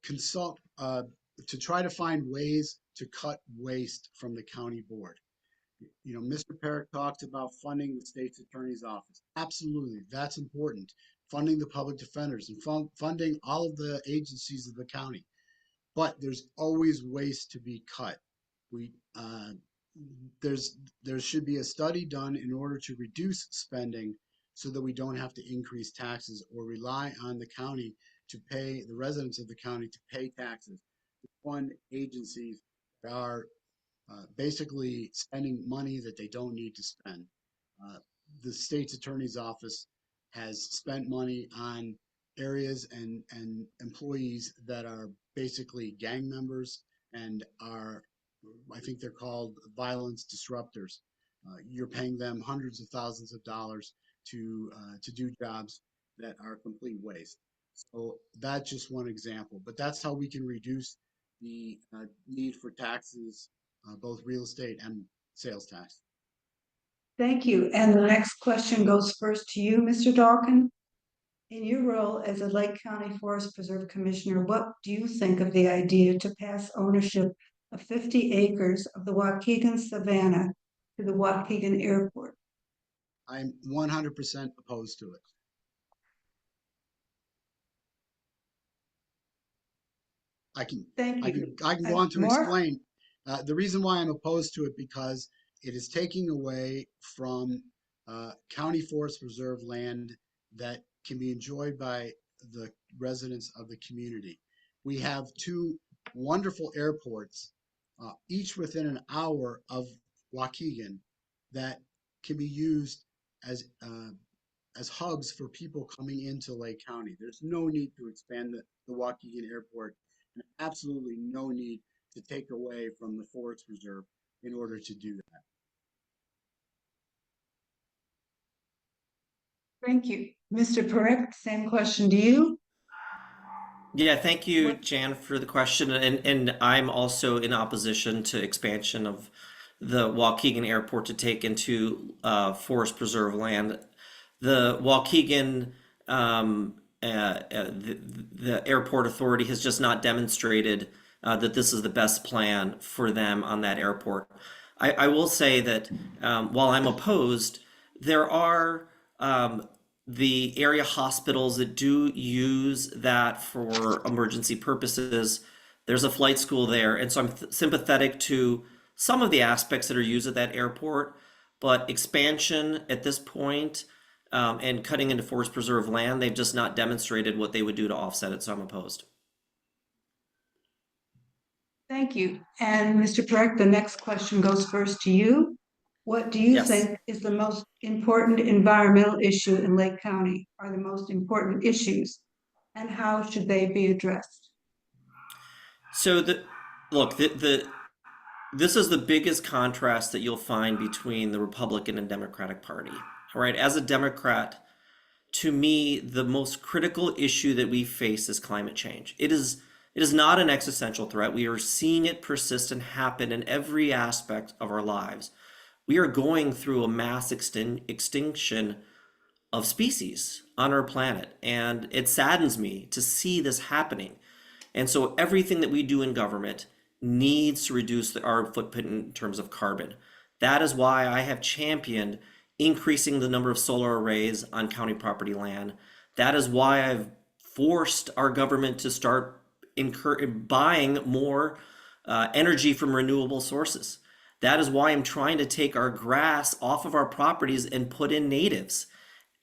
consult to try to find ways to cut waste from the county board. You know, Mr. Perrick talked about funding the state's attorney's office. Absolutely, that's important. Funding the public defenders and funding all of the agencies of the county. But there's always waste to be cut. We there should be a study done in order to reduce spending so that we don't have to increase taxes or rely on the county to pay the residents of the county to pay taxes to fund agencies that are basically spending money that they don't need to spend. The state's attorney's office has spent money on areas and employees that are basically gang members and are, I think they're called violence disruptors. You're paying them hundreds of thousands of dollars to do jobs that are complete waste. So that's just one example, but that's how we can reduce the need for taxes, both real estate and sales tax. Thank you. And the next question goes first to you, Mr. Dalkin. In your role as a Lake County Forest Preserve Commissioner, what do you think of the idea to pass ownership of 50 acres of the Waukegan Savanna to the Waukegan Airport? I'm 100% opposed to it. Thank you. I can go on to More? explain. The reason why I'm opposed to it because it is taking away from county forest reserve land that can be enjoyed by the residents of the community. We have two wonderful airports, each within an hour of Waukegan, that can be used as hubs for people coming into Lake County. There's no need to expand the Waukegan Airport, and absolutely no need to take away from the Forest Reserve in order to do that. Thank you. Mr. Perrick, same question to you. Yeah, thank you, What, Jan, for the question. And I'm also in opposition to expansion of the Waukegan Airport to take into forest preserve land. The Waukegan, the airport authority has just not demonstrated that this is the best plan for them on that airport. I will say that while I'm opposed, there are the area hospitals that do use that for emergency purposes. There's a flight school there, and so I'm sympathetic to some of the aspects that are used at that airport. But expansion at this point and cutting into forest preserve land, they've just not demonstrated what they would do to offset it, so I'm opposed. thank you. And Mr. Peck, the next question goes first to you. What do you Yes. think is the most important environmental issue in Lake County, are the most important issues, and how should they be addressed? So the this is the biggest contrast that you'll find between the Republican and Democratic Party. All right, as a Democrat, to me, the most critical issue that we face is climate change. It is not an existential threat. We are seeing it persist and happen in every aspect of our lives. We are going through a mass extinction of species on our planet, and it saddens me to see this happening. And so everything that we do in government needs to reduce our footprint in terms of carbon. That is why I have championed increasing the number of solar arrays on county property land. That is why I've forced our government to start buying more energy from renewable sources. That is why I'm trying to take our grass off of our properties and put in natives.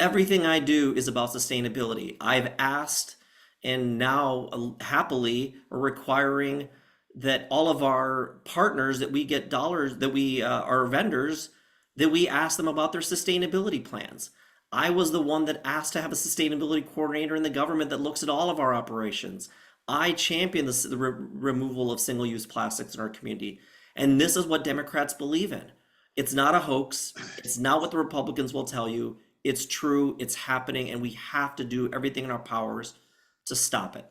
Everything I do is about sustainability. I've asked and now happily are requiring that all of our partners that we get dollars that we our vendors that we ask them about their sustainability plans. I was the one that asked to have a sustainability coordinator in the government that looks at all of our operations. I champion the removal of single-use plastics in our community, and this is what Democrats believe in. It's not a hoax. It's not what the Republicans will tell you. It's true. It's happening, and we have to do everything in our powers to stop it.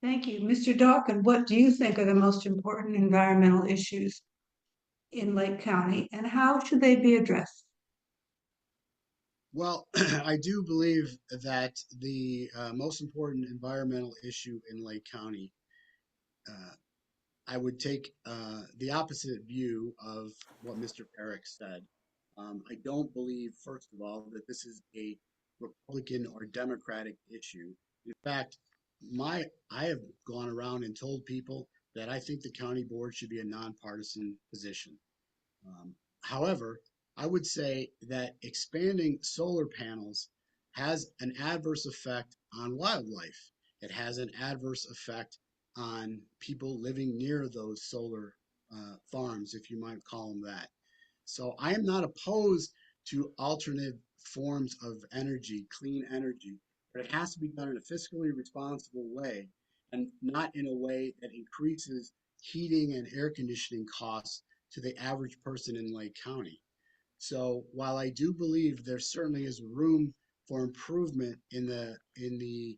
Thank you. Mr. Dawkin, what do you think are the most important environmental issues in Lake County, and how should they be addressed? Well, I do believe that the most important environmental issue in Lake County, uh, I would take the opposite view of what Mr. Perrick said. I don't believe, first of all, that this is a Republican or Democratic issue. In fact, I have gone around and told people that I think the county board should be a nonpartisan position. However, I would say that expanding solar panels has an adverse effect on wildlife. It has an adverse effect on people living near those solar farms, if you might call them that. So I am not opposed to alternative forms of energy, clean energy, but it has to be done in a fiscally responsible way and not in a way that increases heating and air conditioning costs to the average person in Lake County. So while I do believe there certainly is room for improvement in the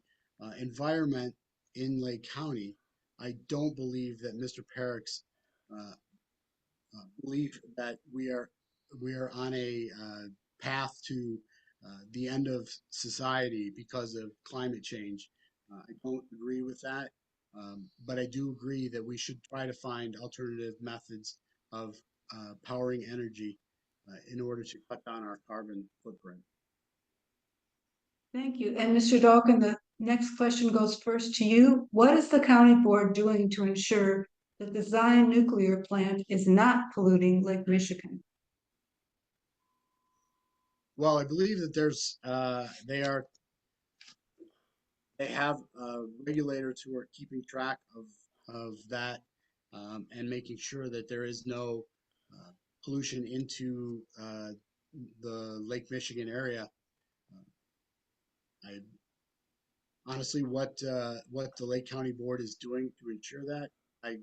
environment in Lake County, I don't believe that Mr. Perrick's uh, belief that we are on a path to the end of society because of climate change. I don't agree with that, but I do agree that we should try to find alternative methods of powering energy in order to cut down our carbon footprint. Thank you. And Mr. Dawkin, the next question goes first to you. What is the county board doing to ensure that the Zion nuclear plant is not polluting Lake Michigan? Well, I believe that they have regulators who are keeping track of that and making sure that there is no pollution into the Lake Michigan area. I honestly, what the Lake County Board is doing to ensure that, I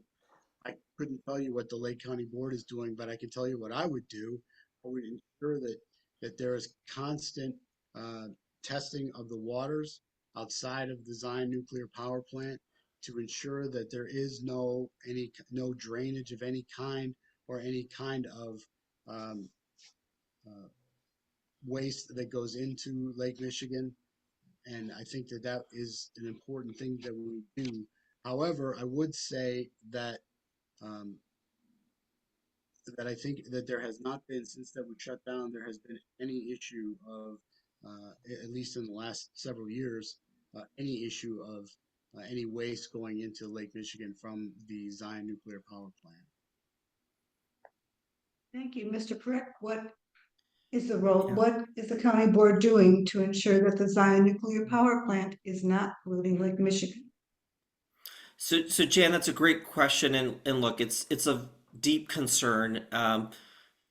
I couldn't tell you what the Lake County Board is doing, but I can tell you what I would do. I would ensure that there is constant uh, testing of the waters outside of the Zion nuclear power plant to ensure that there is no drainage of any kind or any kind of um, uh, waste that goes into Lake Michigan. And I think that that is an important thing that we do. However, I would say that um, I think that there has not been, since that we shut down, there has been any issue of, at least in the last several years, any issue of any waste going into Lake Michigan from the Zion nuclear power plant. Thank you. Mr. Prick, what is the role, Yeah. what is the county board doing to ensure that the Zion nuclear power plant is not polluting Lake Michigan? So Jan, that's a great question, and look, it's a deep concern.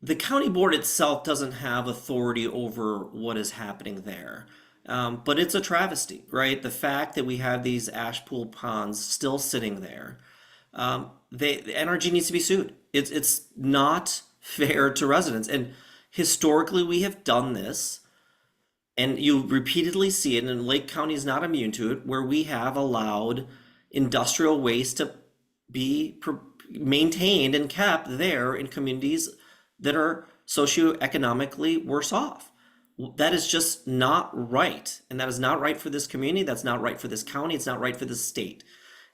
The county board itself doesn't have authority over what is happening there. But it's a travesty, right? The fact that we have these ash pool ponds still sitting there. The NRG needs to be sued. It's not fair to residents. And historically, we have done this, and you repeatedly see it, and Lake County is not immune to it, where we have allowed industrial waste to be maintained and kept there in communities that are socioeconomically worse off. That is just not right. And that is not right for this community. That's not right for this county. It's not right for this state.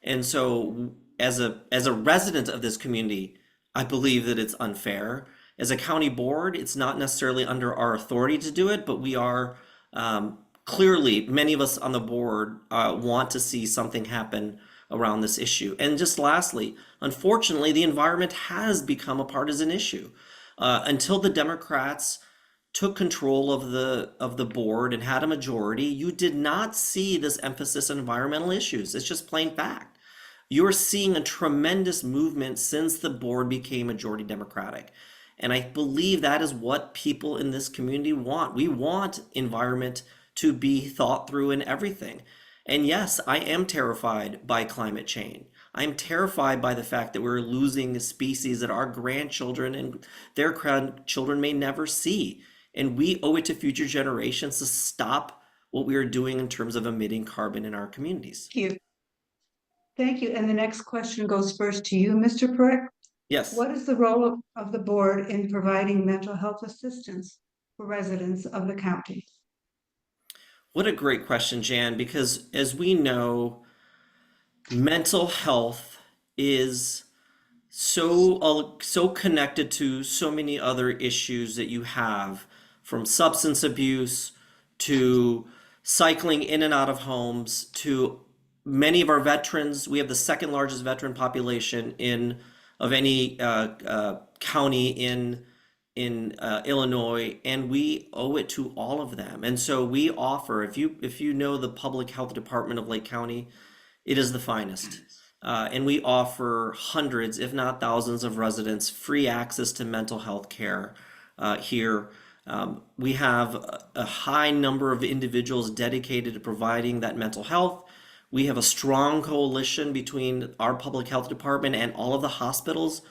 And so as a resident of this community, I believe that it's unfair. As a county board, it's not necessarily under our authority to do it, but we are clearly, many of us on the board want to see something happen around this issue. And just lastly, unfortunately, the environment has become a partisan issue. Until the Democrats took control of the board and had a majority, you did not see this emphasis on environmental issues. It's just plain fact. You're seeing a tremendous movement since the board became majority Democratic. And I believe that is what people in this community want. We want environment to be thought through in everything. And yes, I am terrified by climate change. I'm terrified by the fact that we're losing a species that our grandchildren and their grandchildren may never see. And we owe it to future generations to stop what we are doing in terms of emitting carbon in our communities. Thank you. Thank you. And the next question goes first to you, Mr. Prick. Yes. What is the role of the board in providing mental health assistance for residents of the county? What a great question, Jan, because as we know, mental health is so connected to so many other issues that you have, from substance abuse to cycling in and out of homes to many of our veterans. We have the second largest veteran population in of any county in Illinois, and we owe it to all of them. And so we offer, if you know the public health department of Lake County, it is the finest. And we offer hundreds, if not thousands, of residents free access to mental health care here. We have a high number of individuals dedicated to providing that mental health. We have a strong coalition between our public health department and all of the hospitals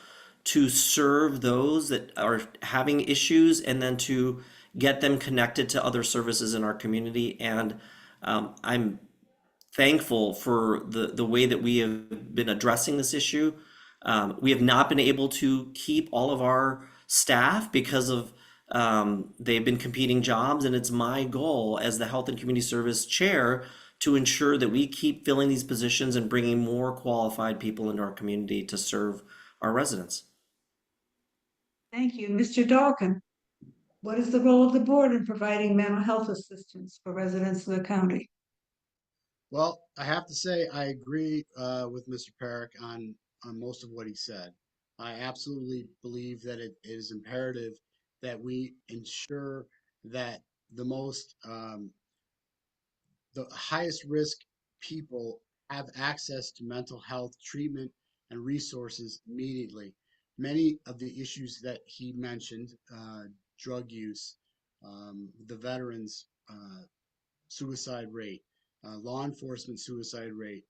to serve those that are having issues and then to get them connected to other services in our community. And I'm thankful for the way that we have been addressing this issue. We have not been able to keep all of our staff because of they've been competing jobs, and it's my goal as the Health and Community Service Chair to ensure that we keep filling these positions and bringing more qualified people into our community to serve our residents. Thank you. Mr. Dalkin, what is the role of the board in providing mental health assistance for residents of the county? Well, I have to say I agree with Mr. Parrick on most of what he said. I absolutely believe that it is imperative that we ensure that the highest risk people have access to mental health treatment and resources immediately. Many of the issues that he mentioned, drug use, the veterans, suicide rate, law enforcement suicide rate.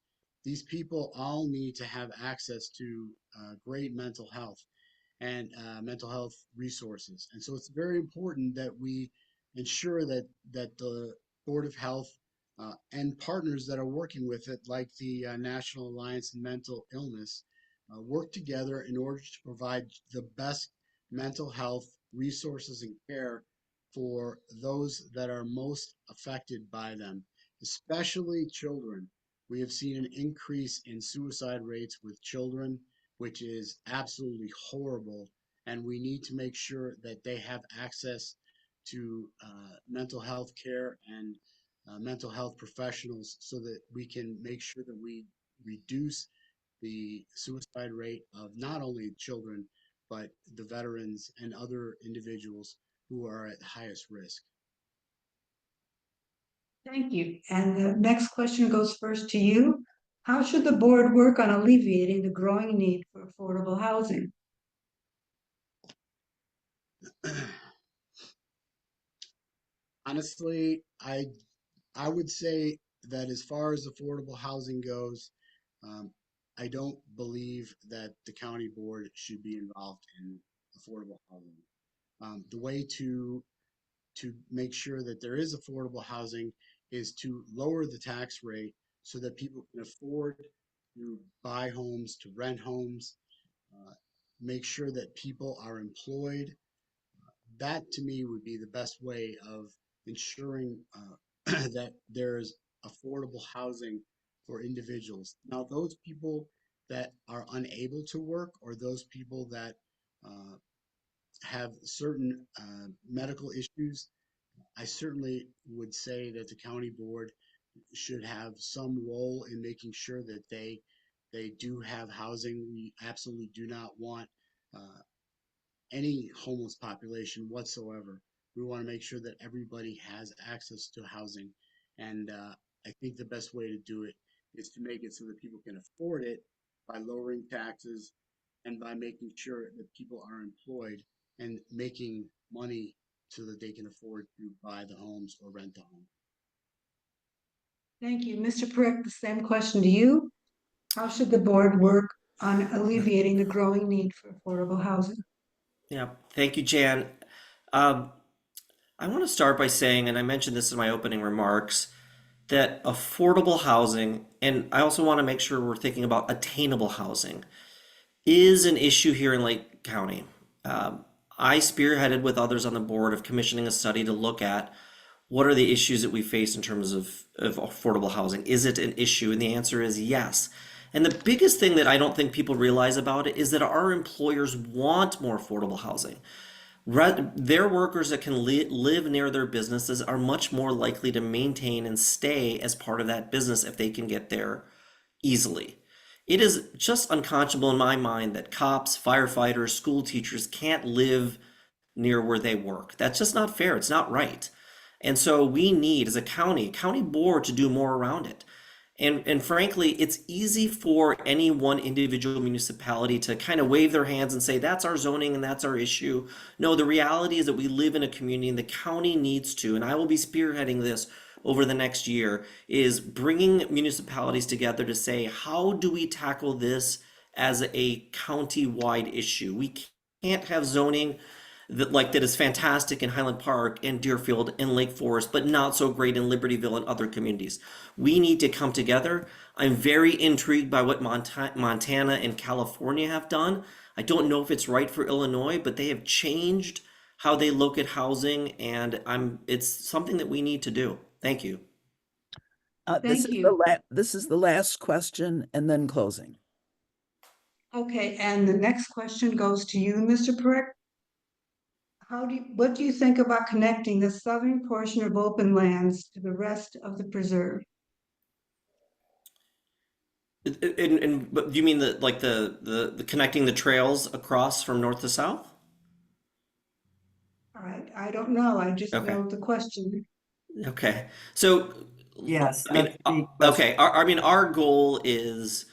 These people all need to have access to great mental health and mental health resources. And so it's very important that we ensure that the Board of Health and partners that are working with it, like the National Alliance on Mental Illness, work together in order to provide the best mental health resources and care for those that are most affected by them, especially children. We have seen an increase in suicide rates with children, which is absolutely horrible. And we need to make sure that they have access to mental health care and mental health professionals so that we can make sure that we reduce the suicide rate of not only children, but the veterans and other individuals who are at highest risk. Thank you. And the next question goes first to you. How should the board work on alleviating the growing need for affordable housing? Honestly, I would say that as far as affordable housing goes, um, I don't believe that the county board should be involved in affordable housing. The way to make sure that there is affordable housing is to lower the tax rate so that people can afford to buy homes, to rent homes, uh, make sure that people are employed. That to me would be the best way of ensuring that there's affordable housing for individuals. Now, those people that are unable to work or those people that uh, have certain medical issues, I certainly would say that the county board should have some role in making sure that they do have housing. We absolutely do not want uh, any homeless population whatsoever. We want to make sure that everybody has access to housing. And I think the best way to do it is to make it so that people can afford it by lowering taxes and by making sure that people are employed and making money so that they can afford to buy the homes or rent the home. Thank you. Mr. Prick, the same question to you. How should the board work on alleviating the growing need for affordable housing? Yeah, thank you, Jan. Um, I want to start by saying, and I mentioned this in my opening remarks, that affordable housing, and I also want to make sure we're thinking about attainable housing, is an issue here in Lake County. Um, I spearheaded with others on the board of commissioning a study to look at what are the issues that we face in terms of affordable housing. Is it an issue? And the answer is yes. And the biggest thing that I don't think people realize about it is that our employers want more affordable housing. Their workers that can live near their businesses are much more likely to maintain and stay as part of that business if they can get there easily. It is just unconscionable in my mind that cops, firefighters, school teachers can't live near where they work. That's just not fair. It's not right. And so we need, as a county board, to do more around it. And frankly, it's easy for any one individual municipality to kind of wave their hands and say, that's our zoning and that's our issue. No, the reality is that we live in a community and the county needs to, and I will be spearheading this over the next year, is bringing municipalities together to say, how do we tackle this as a county-wide issue? We can't have zoning that is fantastic in Highland Park and Deerfield and Lake Forest, but not so great in Libertyville and other communities. We need to come together. I'm very intrigued by what Montana and California have done. I don't know if it's right for Illinois, but they have changed how they look at housing, and it's something that we need to do. Thank you. Thank you. This is the last question and then closing. Okay, and the next question goes to you, Mr. Prick. What do you think about connecting the southern portion of open lands to the rest of the preserve? But do you mean the connecting the trails across from north to south? All right, I don't know. I just Okay. know the question. Okay. So, Yes, I mean, that's the question. okay. Our goal is,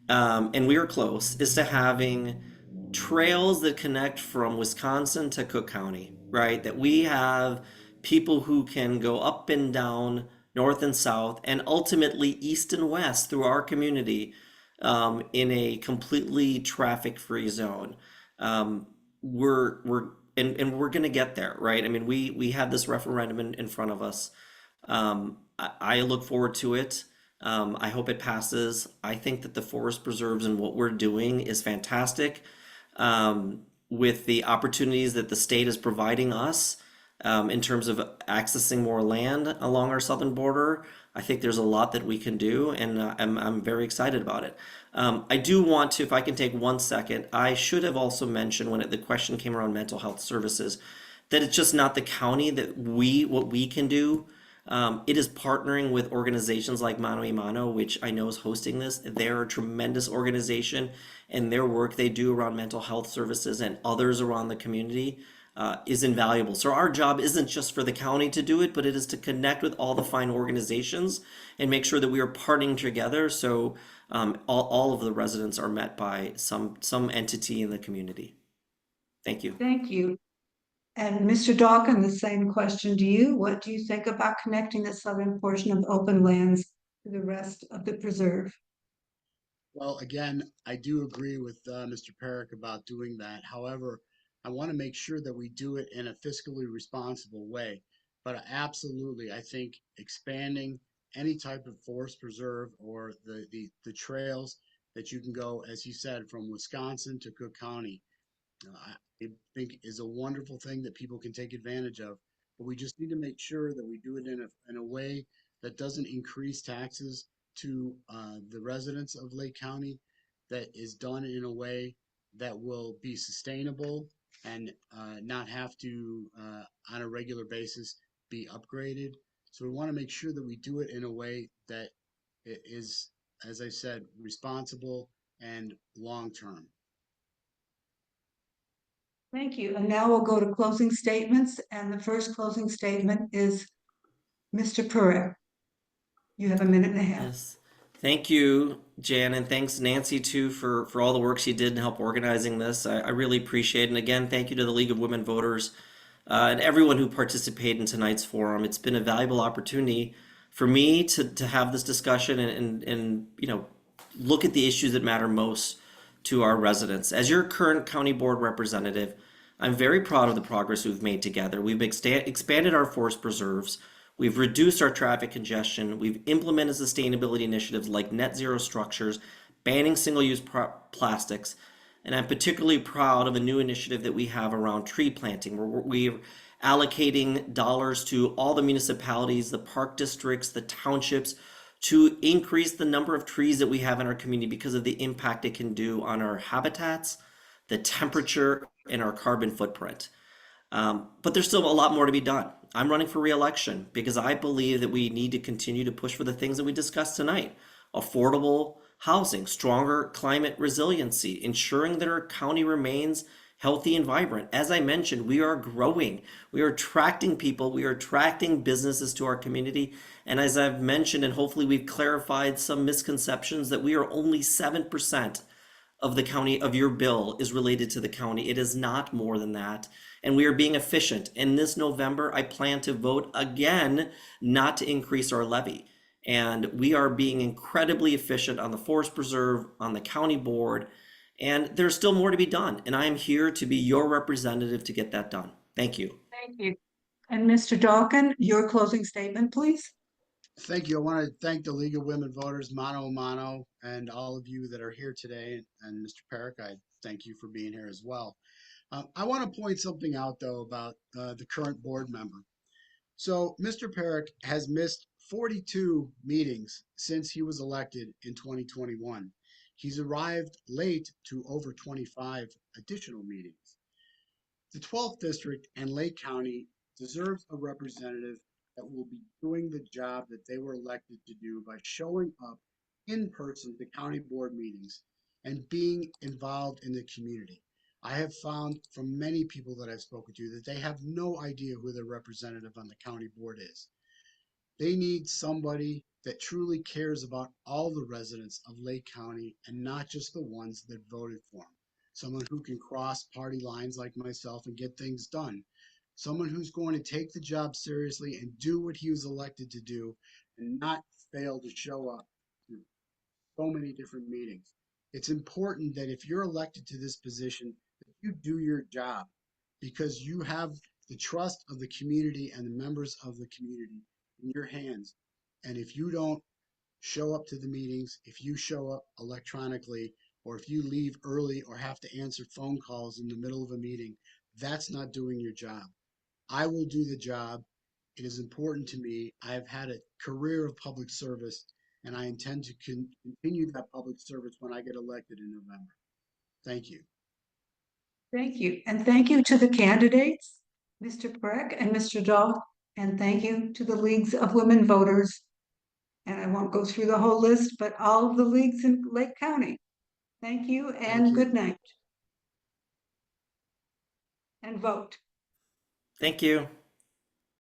and we are close, is to having trails that connect from Wisconsin to Cook County, right? That we have people who can go up and down, north and south, and ultimately east and west through our community, in a completely traffic-free zone. Um, and we're going to get there, right? I mean, we have this referendum in front of us. I look forward to it. I hope it passes. I think that the forest preserves and what we're doing is fantastic. With the opportunities that the state is providing us in terms of accessing more land along our southern border, I think there's a lot that we can do, and I'm very excited about it. I do want to, if I can take 1 second, I should have also mentioned when the question came around mental health services, that it's just not the county that what we can do. It is partnering with organizations like Mano a Mano, which I know is hosting this. They're a tremendous organization, and their work they do around mental health services and others around the community is invaluable. So our job isn't just for the county to do it, but it is to connect with all the fine organizations and make sure that we are partnering together so all of the residents are met by some entity in the community. Thank you. Thank you. And Mr. Dawkin, the same question to you. What do you think about connecting the southern portion of open lands to the rest of the preserve? Well, again, I do agree with Mr. Perrick about doing that. However, I want to make sure that we do it in a fiscally responsible way. But absolutely, I think expanding any type of forest preserve or the trails that you can go, as you said, from Wisconsin to Cook County, I think is a wonderful thing that people can take advantage of. But we just need to make sure that we do it in a way that doesn't increase taxes to the residents of Lake County, that is done in a way that will be sustainable and not have to, on a regular basis, be upgraded. So we want to make sure that we do it in a way that is, as I said, responsible and long-term. Thank you. And now we'll go to closing statements. And the first closing statement is Mr. Perrick. You have a minute and a half. Yes. Thank you, Jan, and thanks Nancy too for all the work she did in help organizing this. I really appreciate it. And again, thank you to the League of Women Voters and everyone who participated in tonight's forum. It's been a valuable opportunity for me to have this discussion and look at the issues that matter most to our residents. As your current county board representative, I'm very proud of the progress we've made together. We've expanded our forest preserves. We've reduced our traffic congestion. We've implemented sustainability initiatives like net zero structures, banning single-use plastics. And I'm particularly proud of a new initiative that we have around tree planting, where we're allocating dollars to all the municipalities, the park districts, the townships, to increase the number of trees that we have in our community because of the impact it can do on our habitats, the temperature, and our carbon footprint. But there's still a lot more to be done. I'm running for re-election because I believe that we need to continue to push for the things that we discussed tonight. Affordable housing, stronger climate resiliency, ensuring that our county remains healthy and vibrant. As I mentioned, we are growing. We are attracting people. We are attracting businesses to our community. And as I've mentioned, and hopefully we've clarified some misconceptions, that we are only 7% of the county of your bill is related to the county. It is not more than that. And we are being efficient. And this November, I plan to vote again not to increase our levy. And we are being incredibly efficient on the forest preserve, on the county board, and there's still more to be done. And I am here to be your representative to get that done. Thank you. Thank you. And Mr. Dawkin, your closing statement, please. Thank you. I want to thank the League of Women Voters, Mano a Mano, and all of you that are here today. And Mr. Perrick, I thank you for being here as well. I want to point something out, though, about the current board member. So Mr. Perrick has missed 42 meetings since he was elected in 2021. He's arrived late to over 25 additional meetings. The 12th District and Lake County deserves a representative that will be doing the job that they were elected to do by showing up in person to county board meetings and being involved in the community. I have found from many people that I've spoken to that they have no idea who their representative on the county board is. They need somebody that truly cares about all the residents of Lake County and not just the ones that voted for them. Someone who can cross party lines like myself and get things done. Someone who's going to take the job seriously and do what he was elected to do and not fail to show up to so many different meetings. It's important that if you're elected to this position, that you do your job because you have the trust of the community and the members of the community in your hands And if you don't show up to the meetings, if you show up electronically, or if you leave early or have to answer phone calls in the middle of a meeting, that's not doing your job. I will do the job. It is important to me. I've had a career of public service, and I intend to continue that public service when I get elected in November. Thank you. Thank you. And thank you to the candidates, Mr. Breck and Mr. Dahl. And thank you to the Leagues of Women Voters. And I won't go through the whole list, but all of the leagues in Lake County. Thank you and Thank you. good night. And vote. Thank you.